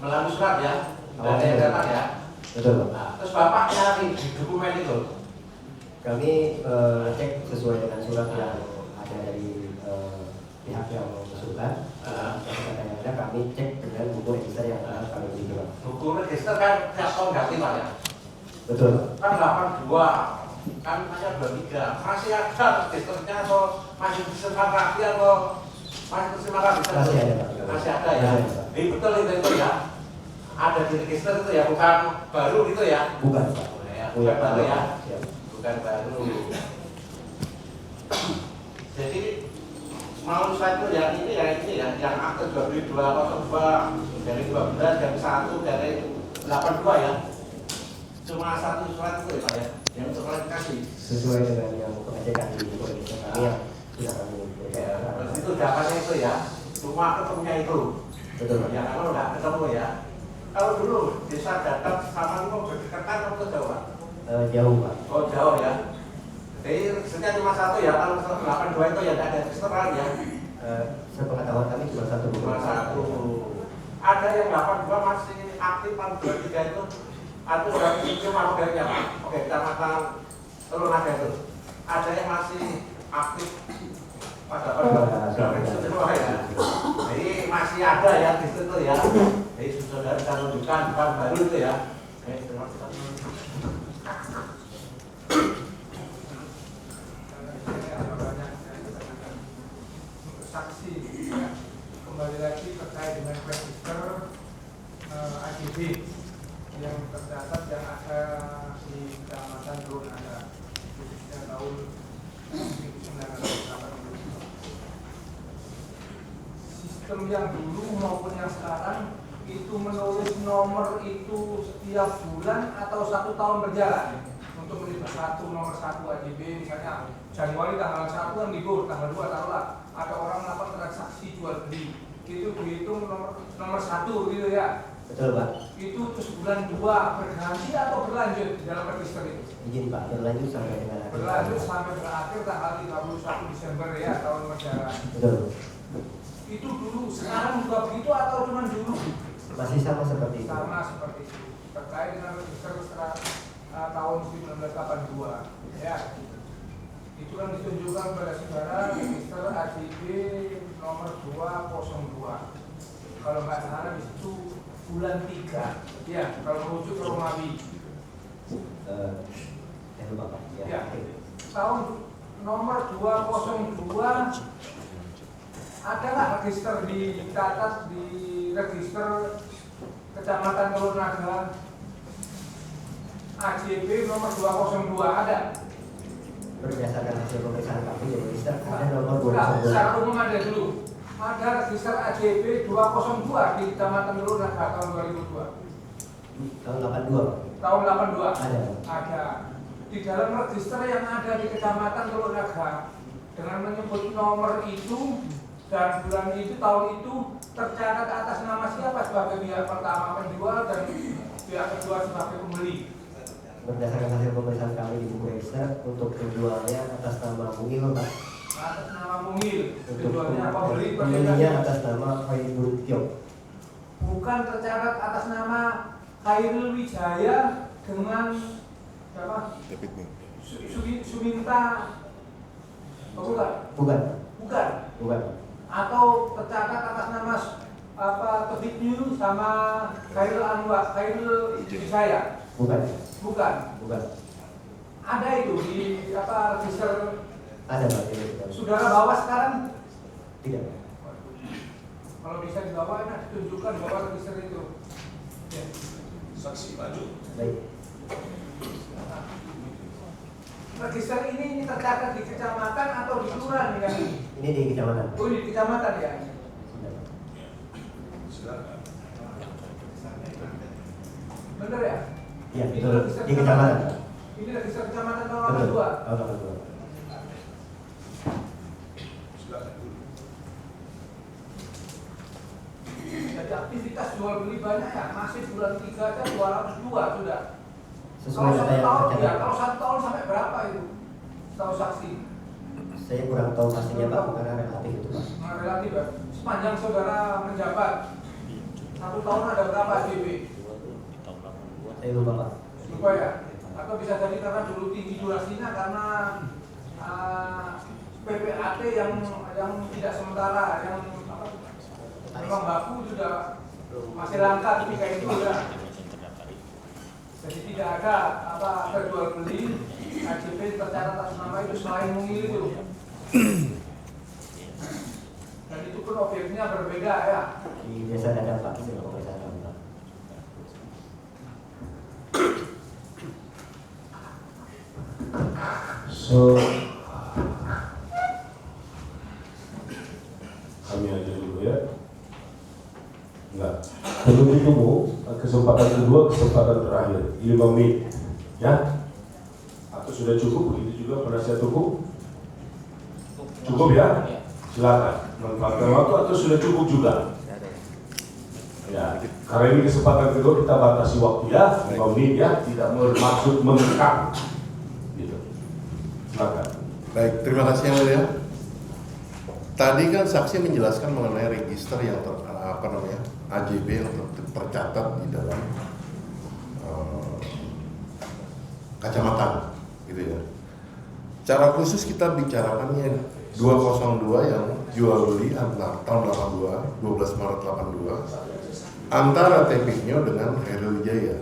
Melalui surat ya. Ada yang datang ya. Betul Pak. Nah, terus Bapak nyari di dokumen itu. Kami cek sesuai dengan surat yang ada dari pihak yang mengusulkan. Kata yang ada kami cek dengan buku register yang ada kami beli Pak. Buku register kan tiap tahun ganti Pak ya. Betul. Kan 82, kan hanya 23. Masih ada registernya atau masih disimpan rapi atau masih disimpan rapi? Masih ada Pak. Masih ada ya. Masih ada, Pak. Ini betul itu ya. Ada di register itu ya, bukan baru gitu ya. Bukan Pak. Bukan baru ya. Siap. Bukan baru. Jadi mau saya itu ya ini ya yang akte 2202 dari 12 dari 1 dari 82 ya. Cuma satu surat itu ya Pak ya, yang untuk klarifikasi. Sesuai dengan yang pengecekan di buku register kami yang sudah kami berikan. Terus itu dapatnya itu ya, cuma ketemunya itu. Betul Pak. Ya kalau nggak ketemu ya. Kalau dulu desa datang sama itu berdekatan atau jauh Pak? Jauh Pak. Oh jauh ya. Jadi registernya cuma satu ya, kalau 82 itu ya tidak ada register lagi ya. Sepengetahuan kami cuma satu buku. Cuma satu. Ada yang 82 masih aktif, 23 itu atau sudah cuma modelnya Pak. Oke, kecamatan Telurnaga itu. Ada yang masih aktif pada semua ya. Jadi masih ada ya di situ ya. Jadi saudara bisa tunjukkan bukan baru itu ya. Terima kasih. Saksi ya. Kembali lagi terkait dengan register AGB yang tercatat yang ada di Kecamatan Telurnaga khususnya tahun 1980. Sistem yang dulu maupun yang sekarang itu menulis nomor itu setiap bulan atau 1 tahun berjalan untuk menulis nomor 1 AJB misalnya Januari tanggal 1 kan libur, tanggal 2 taruhlah ada orang melakukan transaksi jual beli itu dihitung nomor 1 gitu ya. Betul Pak. Itu terus bulan 2 berganti atau berlanjut di dalam register itu? Izin Pak, berlanjut sampai dengan akhir. Berlanjut sampai berakhir tanggal 31 Desember ya tahun berjalan. Betul. Itu dulu, sekarang juga begitu atau cuma dulu? Masih sama seperti itu. Sama seperti itu. Terkait dengan register setelah tahun 1982 ya. Itu kan ditunjukkan pada saudara register AJB nomor 202. Kalau nggak salah di situ bulan 3 ya, kalau merujuk ke Romawi Lupa Pak. ya. Tahun nomor 202 ada nggak register dicatat di register Kecamatan Telurnaga AJB nomor 202 ada? berdasarkan hasil pemeriksaan kami di register ada nomor Nah, 202. secara umum ada dulu. Ada register AJB 202 di Kecamatan Teluk Naga tahun 2002. Tahun 82. Tahun 82. Ada. Ada. Di dalam register yang ada di Kecamatan Teluk Naga dengan menyebut nomor itu dan bulan itu, tahun itu tercatat atas nama siapa sebagai pihak pertama penjual dan pihak kedua sebagai pembeli. Berdasarkan hasil pemeriksaan kami di buku register untuk penjualnya atas nama Mungil, Pak. Atas nama Mungil, Untuk penjualnya pembeli pembelinya atas nama Khairul Tiok. bukan tercatat atas nama Khairul Wijaya dengan siapa? Suminta. Oh, bukan. Bukan. Bukan. Bukan. Atau tercatat atas nama Tebik New sama Khairul Anwar, Khairul Wijaya. Bukan. Bukan. Bukan. Ada itu di register. Ada, Pak. Saudara bawa sekarang? Tidak. Kalau bisa dibawa, nah, ditunjukkan bahwa register itu. Ya. Saksi maju. Baik. Register ini tercatat di kecamatan atau di kelurahan ya? Ini di kecamatan. Oh, di kecamatan ya? Silakan. Bener ya? Iya, Ini betul. register Di kecamatan. Ini register kecamatan tahun Betul. 82. Tahun 82. Silakan dulu. Jadi aktivitas jual beli banyak ya, masih bulan 3 aja 202 sudah. Sesuai data yang ya, tercatat. kalau 1 tahun sampai berapa itu? Tahu saksi? Saya kurang tahu pastinya, Pak, karena relatif itu, Pak. Nah, relatif ya. Sepanjang saudara menjabat 1 tahun ada berapa JB? Saya lupa, Pak. Lupa ya? Atau bisa jadi karena dulu tinggi durasinya karena PPAT yang tidak sementara, yang apa, memang baku sudah masih langka ketika itu ya. Jadi tidak ada apa terjual beli AJP tercatat atas nama itu selain Mungil itu. Dan itu pun objeknya berbeda ya. Di desa ada, Pak, hasil pemeriksaan kami, Pak. So kami aja dulu ya. Enggak. Belum itu Bu, kesempatan kedua, kesempatan terakhir 5 menit ya. Atau sudah cukup begitu juga penasihat hukum? Cukup ya? Silakan manfaatkan waktu atau sudah cukup juga? Ya, karena ini kesempatan kedua kita batasi waktu ya, 5 menit ya, tidak bermaksud mengekang. Gitu. Silakan. Baik, terima kasih yang mulia. Tadi kan saksi menjelaskan mengenai register yang AJB yang tercatat di dalam kecamatan, gitu ya. Cara khusus kita bicarakannya 202 yang jual beli antara tahun 82, 12 Maret 82 antara Tepiknyo dengan Khairul Wijaya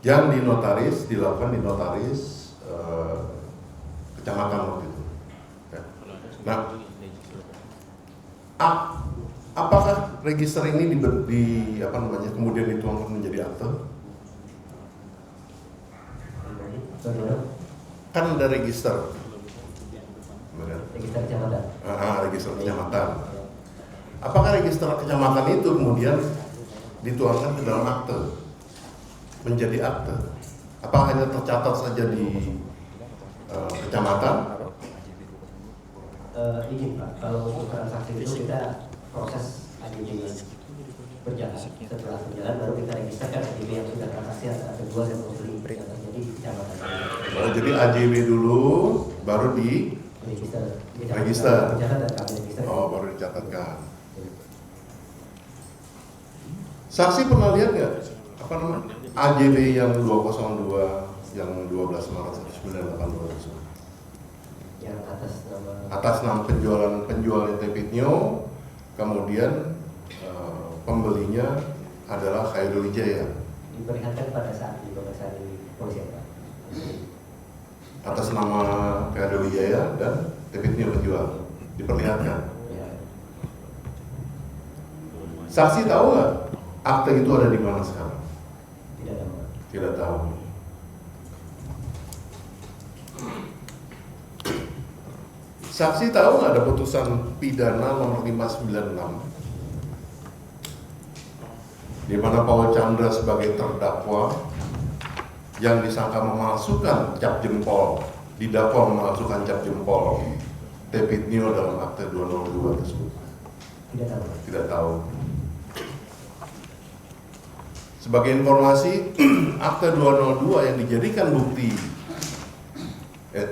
yang dilakukan di notaris kecamatan waktu itu. Nah, apakah register ini kemudian dituangkan menjadi akte? Kan ada register. Register kecamatan. Register kecamatan. Apakah register kecamatan itu kemudian dituangkan ke dalam akte? Menjadi akte? Apakah hanya tercatat saja di kecamatan? Izin, Pak, kalau untuk transaksi itu kita proses AJB berjalan. Setelah berjalan baru kita registerkan AJB yang sudah transaksi antara penjual dan pembeli yang terjadi di kecamatan. Oh, jadi AJB dulu baru di register. Berjalan dan kami register. Oh, baru dicatatkan. Saksi pernah lihat nggak AJB yang 202 yang 12 Maret 1982 tersebut? Yang atas nama penjualnya Tepiknyo, kemudian pembelinya adalah Khairul Wijaya. Diperlihatkan pada saat di pemeriksaan polisi, Pak. Atas nama Khairul Wijaya dan Tepiknyo penjual diperlihatkan. Ya. Saksi tahu nggak akte itu ada di mana sekarang? Tidak ada, Pak. Tidak tahu. Saksi tahu nggak ada putusan pidana nomor 596 di mana Paul Chandra sebagai terdakwa yang disangka memalsukan cap jempol, didakwa memalsukan cap jempol David Nio dalam akte 202 tersebut? Tidak tahu. Tidak tahu. Sebagai informasi, akte 202 yang dijadikan bukti,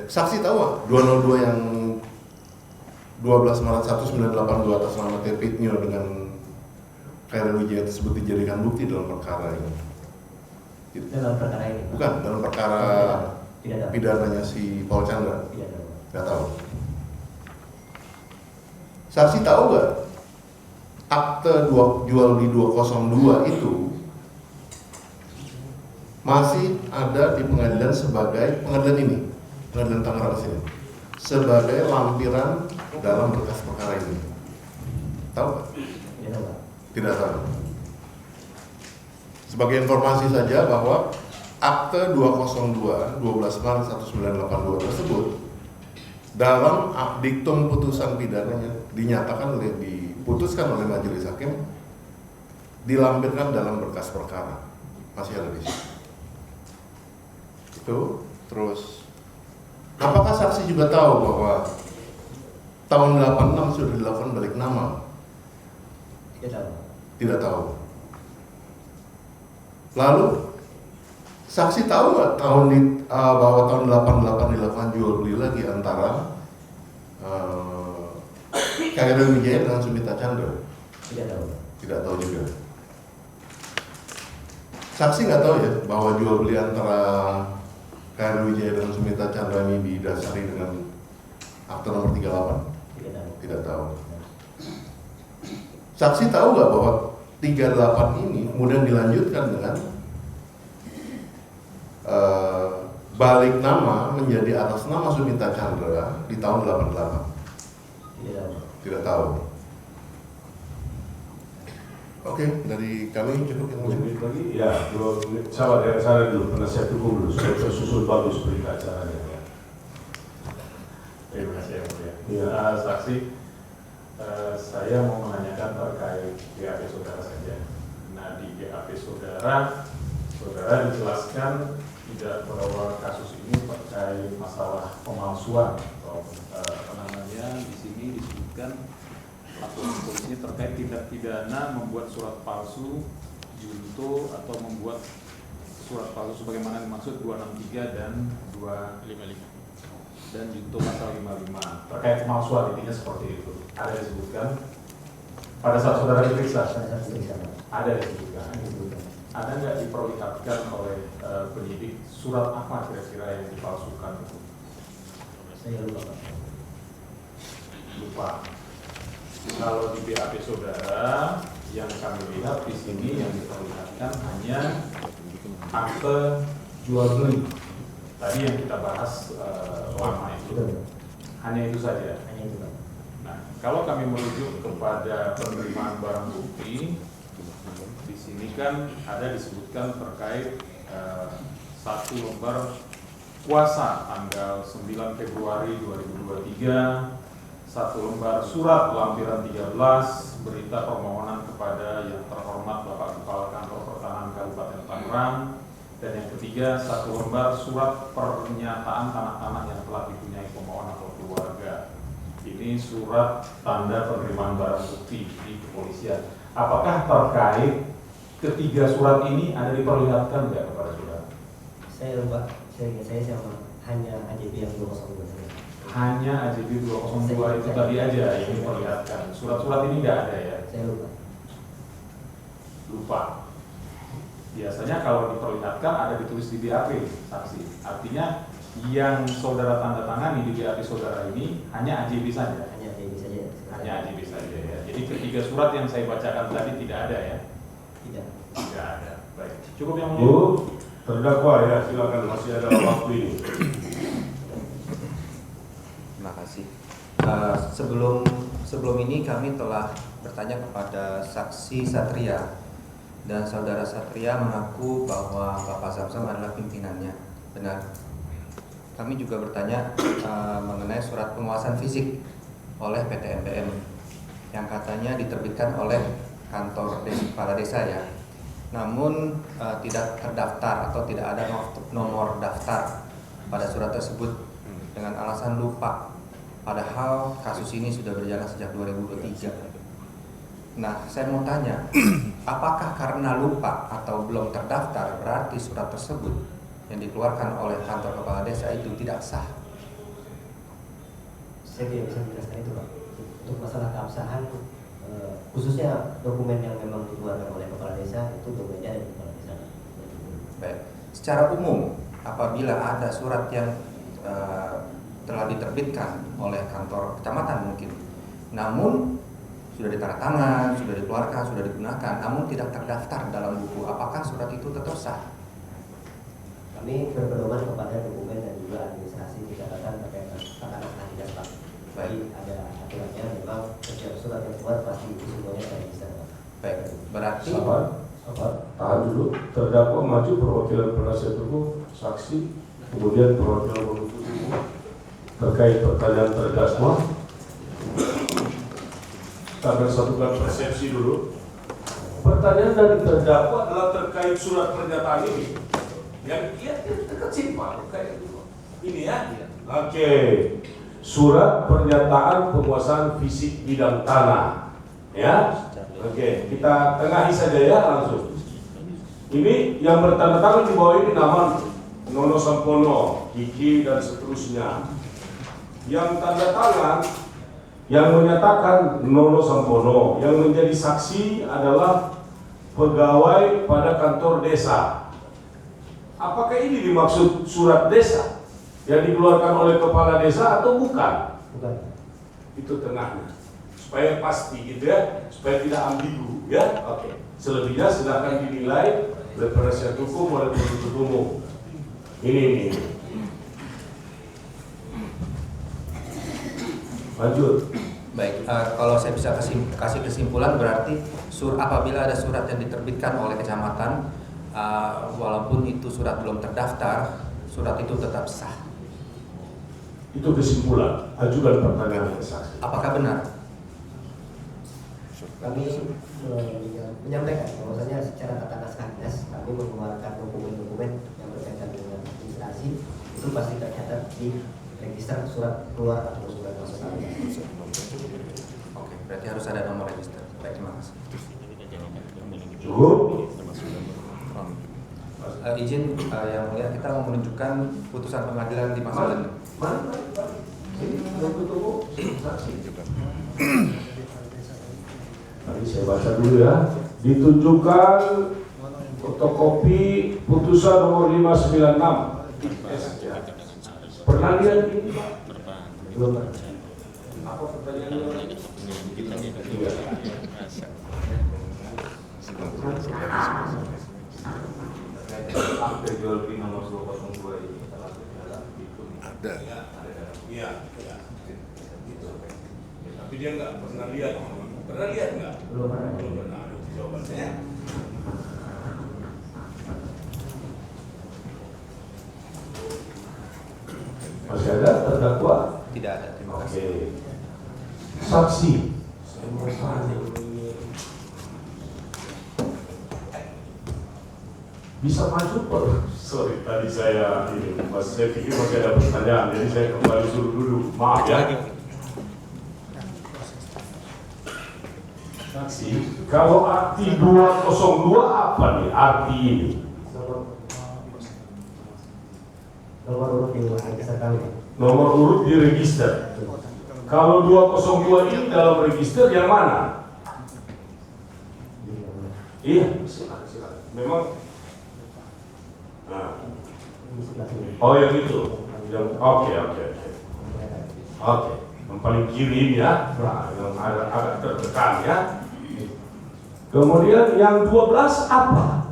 saksi tahu nggak 202 yang 12 Maret 1982 atas nama David Nio dengan Khairul Wijaya tersebut dijadikan bukti dalam perkara ini? Dalam perkara ini? Bukan, dalam perkara tidak tahu. pidananya si Paul Chandra? Tidak tahu. Tidak tahu. Saksi tahu nggak akte jual beli 202 itu masih ada di pengadilan sebagai pengadilan Tangerang sini sebagai lampiran dalam berkas perkara ini? Tahu nggak? Tidak tahu. Tidak tahu. Sebagai informasi saja bahwa akte 202 12 Maret 1982 tersebut dalam diktum putusan pidananya diputuskan oleh majelis hakim dilampirkan dalam berkas perkara, masih ada di situ. Itu terus. Apakah saksi juga tahu bahwa tahun 86 sudah dilakukan balik nama? Tidak tahu. Tidak tahu. Lalu saksi tahu nggak bahwa tahun 88 dilakukan jual beli lagi antara Khairul Wijaya dengan Sumita Chandra? Tidak tahu. Tidak tahu juga. Saksi nggak tahu ya bahwa jual beli antara Khairul Wijaya dengan Sumita Chandra ini didasari dengan akte nomor 38? Tidak tahu. Tidak tahu. Saksi tahu nggak bahwa 38 ini kemudian dilanjutkan dengan balik nama menjadi atas nama Sumita Chandra di tahun 88? Tidak tahu. Tidak tahu. Oke, dari kami cukup yang mulia. Menit lagi? Ya, 2 menit. Sahabat ya, saya dulu, penasihat hukum dulu. Saya tersusul bagus berita acaranya. Ya. Terima kasih yang mulia. Ya. Saksi, saya mau menanyakan terkait BAP saudara saja. Nah, di BAP saudara dijelaskan tidak bahwa kasus ini terkait masalah pemalsuan atau di sini disebutkan atau polisi terkait tindak pidana membuat surat palsu junto atau membuat surat palsu sebagaimana dimaksud 263 dan 255 dan junto pasal 55 terkait pemalsuan, intinya seperti itu. Ada disebutkan pada saat saudara diperiksa? Ada disebutkan. Ada nggak diperlihatkan oleh penyidik surat apa kira-kira yang dipalsukan itu? Saya lupa. Lupa. Kalau di BAP saudara yang kami lihat di sini yang diperlihatkan hanya akte jual beli. Tadi yang kita bahas lama itu. Hanya itu saja. Hanya itu, Pak. Nah, kalau kami merujuk kepada penerimaan barang bukti, di sini kan ada disebutkan terkait 1 lembar kuasa tanggal 9 Februari 2023, 1 lembar surat lampiran 13 berita permohonan kepada yang terhormat Bapak Kepala Kantor Pertahanan Kabupaten Tangerang, dan yang ketiga 1 lembar surat pernyataan tanah-tanah yang telah dipunyai pemohon atau keluarga. Ini surat tanda penerimaan barang bukti di kepolisian. Apakah terkait ketiga surat ini ada diperlihatkan nggak kepada saudara? Saya lupa. Saya sama hanya AJB yang 202 saja. Hanya AJB 202 itu tadi aja yang diperlihatkan. Surat-surat ini nggak ada ya? Saya lupa. Lupa. Biasanya kalau diperlihatkan ada ditulis di BAP saksi. Artinya yang saudara tanda tangani di BAP saudara ini hanya AJB saja. Hanya AJB saja. Hanya AJB saja ya. Jadi ketiga surat yang saya bacakan tadi tidak ada ya? Tidak. Tidak ada. Baik. Cukup yang Bu, mulia. terdakwa ya, silakan, masih ada waktu ini. Terima kasih. Sebelum ini kami telah bertanya kepada saksi Satria, dan saudara Satria mengaku bahwa Bapak Samsam adalah pimpinannya. Benar? kami juga bertanya mengenai surat penguasaan fisik oleh PT MPM yang katanya diterbitkan oleh kantor kepala desa ya. Namun tidak terdaftar atau tidak ada nomor daftar pada surat tersebut dengan alasan lupa. Padahal kasus ini sudah berjalan sejak 2023. Nah, saya mau tanya, apakah karena lupa atau belum terdaftar berarti surat tersebut yang dikeluarkan oleh kantor kepala desa itu tidak sah? Saya tidak bisa menjelaskan itu, Pak. Untuk masalah keabsahan, khususnya dokumen yang memang dikeluarkan oleh kepala desa itu dokumennya dari kepala desa. Baik, secara umum apabila ada surat yang telah diterbitkan oleh kantor kecamatan mungkin, namun sudah ditanda tangan, sudah dikeluarkan, sudah digunakan, namun tidak terdaftar dalam buku, apakah surat itu tetap sah? Kami berpedoman kepada dokumen dan juga administrasi catatan terkait tata kelola dinas, Pak. Jadi ada aturannya, memang setiap surat yang keluar pasti itu semuanya terregister, Pak. Baik, berarti Sabar, tahan dulu. Terdakwa maju, perwakilan penasihat hukum, saksi, kemudian perwakilan penuntut umum terkait pertanyaan terdakwa. Kita akan satukan persepsi dulu. Pertanyaan dari terdakwa adalah terkait surat pernyataan ini. Yang dekat simpel kayak gitu. Ini ya. Oke. Surat pernyataan penguasaan fisik bidang tanah. Ya. Oke, kita tengahi saja ya langsung. Ini yang bertanda tangan di bawah ini nama Nono Sampono, Kiki dan seterusnya. Yang tanda tangan yang menyatakan Nono Sampono, yang menjadi saksi adalah pegawai pada kantor desa. Apakah ini dimaksud surat desa yang dikeluarkan oleh kepala desa atau bukan? Bukan. Itu tengahnya, supaya pasti gitu ya, supaya tidak ambigu ya. Oke. Selebihnya silakan dinilai oleh penasihat hukum, oleh penuntut umum. Ini. Lanjut. baik, kalau saya bisa kasih kesimpulan berarti apabila ada surat yang diterbitkan oleh kecamatan, walaupun itu surat belum terdaftar, surat itu tetap sah. Itu kesimpulan. Ajukan pertanyaan ke saksi. Apakah benar? Kami menyampaikan bahwasanya secara tata naskah dinas kami mengeluarkan dokumen-dokumen yang berkaitan dengan administrasi itu pasti tercatat di register surat keluar atau surat masuk. Oke, berarti harus ada nomor register. Baik, terima kasih. Cukup. Izin yang mulia, kita mau menunjukkan putusan pengadilan di masa lalu. Mari. Sini, tunggu. Saksi. Nanti saya baca dulu ya. Ditunjukkan fotokopi putusan nomor 596. Pernah lihat ini? Belum. Apa pertanyaannya? Akte jual beli nomor 202 ini telah berjalan itu Ada. Iya. Gitu. Tapi dia nggak pernah lihat. Pernah lihat nggak? Belum pernah. Belum pernah. Jawabannya. Masih ada terdakwa? Tidak ada, terima kasih. Oke. Saksi. Saya mau tanya. Bisa maju Pak? Sorry, tadi saya ini, saya pikir masih ada pertanyaan, jadi saya kembali suruh duduk. Maaf ya. Saksi, kalau arti 202 apa nih arti ini? Nomor urut di register kami. Nomor urut di register. Kalau 202 ini dalam register yang mana? Iya, silakan. Memang. Nah. Oh yang itu. Yang oke. Oke. Yang paling kiri ini ya. Nah, yang agak tertekan ya. Kemudian yang 12 apa?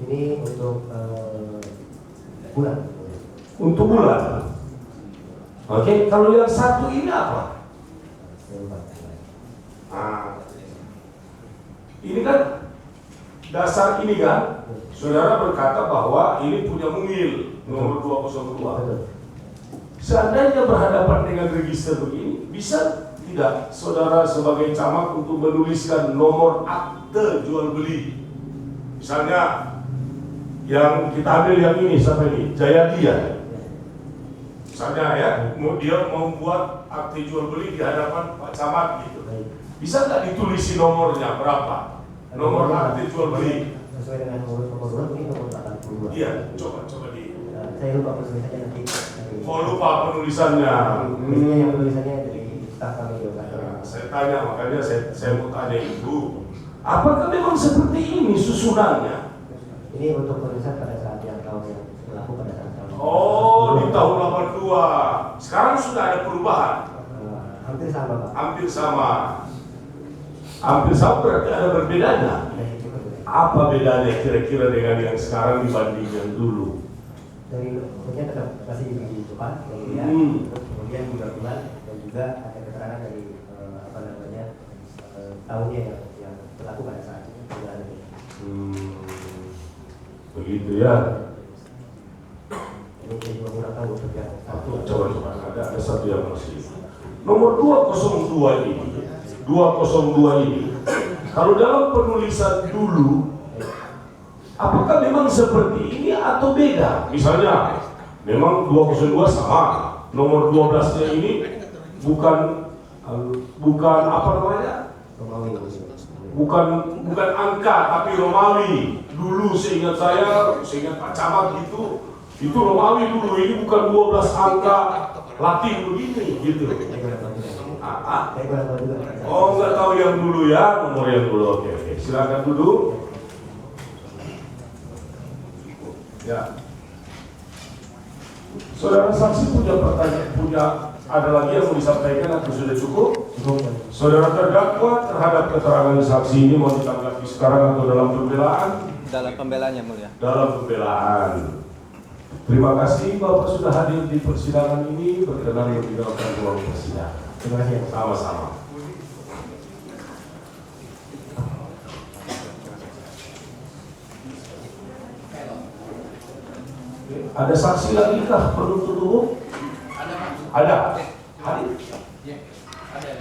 Ini untuk bulan. Untuk bulan. Oke, kalau yang satu ini apa? Nah, ini kan dasar ini kan, saudara berkata bahwa ini punya mungil. nomor 202. Betul. Seandainya berhadapan dengan register begini, bisa tidak saudara sebagai camat untuk menuliskan nomor akte jual beli? Misalnya yang kita ambil yang ini, siapa ini? Jayadi ya? Misalnya ya, dia membuat akte jual beli di hadapan Pak Camat gitu. Bisa nggak ditulisi nomornya berapa? Nomor akte jual beli? Sesuai dengan nomor 2 ini nomor 82. Iya, coba di. Saya lupa penulisannya nanti. Oh lupa penulisannya. Ini yang penulisannya dari staf kami juga. Ya, saya tanya, makanya saya mau tanya Ibu, apakah memang seperti ini susunannya? Ini untuk penulisan pada saat yang tahun yang berlaku pada saat tahun. Oh, di tahun 82. Sekarang sudah ada perubahan. Hampir sama, Pak. Hampir sama. Hampir sama berarti ada berbedanya. Apa bedanya kira-kira dengan yang sekarang dibanding yang dulu? Dari bentuknya tetap masih di depan, kemudian bulan dan juga ada keterangan dari tahunnya yang berlaku pada saat itu. Begitu ya. Ini saya juga kurang tahu untuk yang satu. Coba ada satu yang masih. Nomor 202 ini, kalau dalam penulisan dulu, apakah memang seperti ini atau beda? Misalnya, memang 202 sama, nomor 12-nya ini bukan apa namanya? Romawi. Bukan angka tapi Romawi. Dulu seingat Pak Camat itu Romawi dulu, ini bukan 12 angka Latin begini gitu. Oh, nggak tahu yang dulu ya, nomor yang dulu. Oke. Silakan duduk. Ya. Saudara saksi punya pertanyaan, ada lagi yang mau disampaikan atau sudah cukup? Saudara terdakwa terhadap keterangan saksi ini mau ditanggapi sekarang atau dalam pembelaan? Dalam pembelaannya yang mulia. Dalam pembelaan. Terima kasih Bapak sudah hadir di persidangan ini, berkenan meninggalkan ruang persidangan. Terima kasih. Sama-sama. Ada saksi lagi kah penuntut umum? Ada. Hadir? Ada.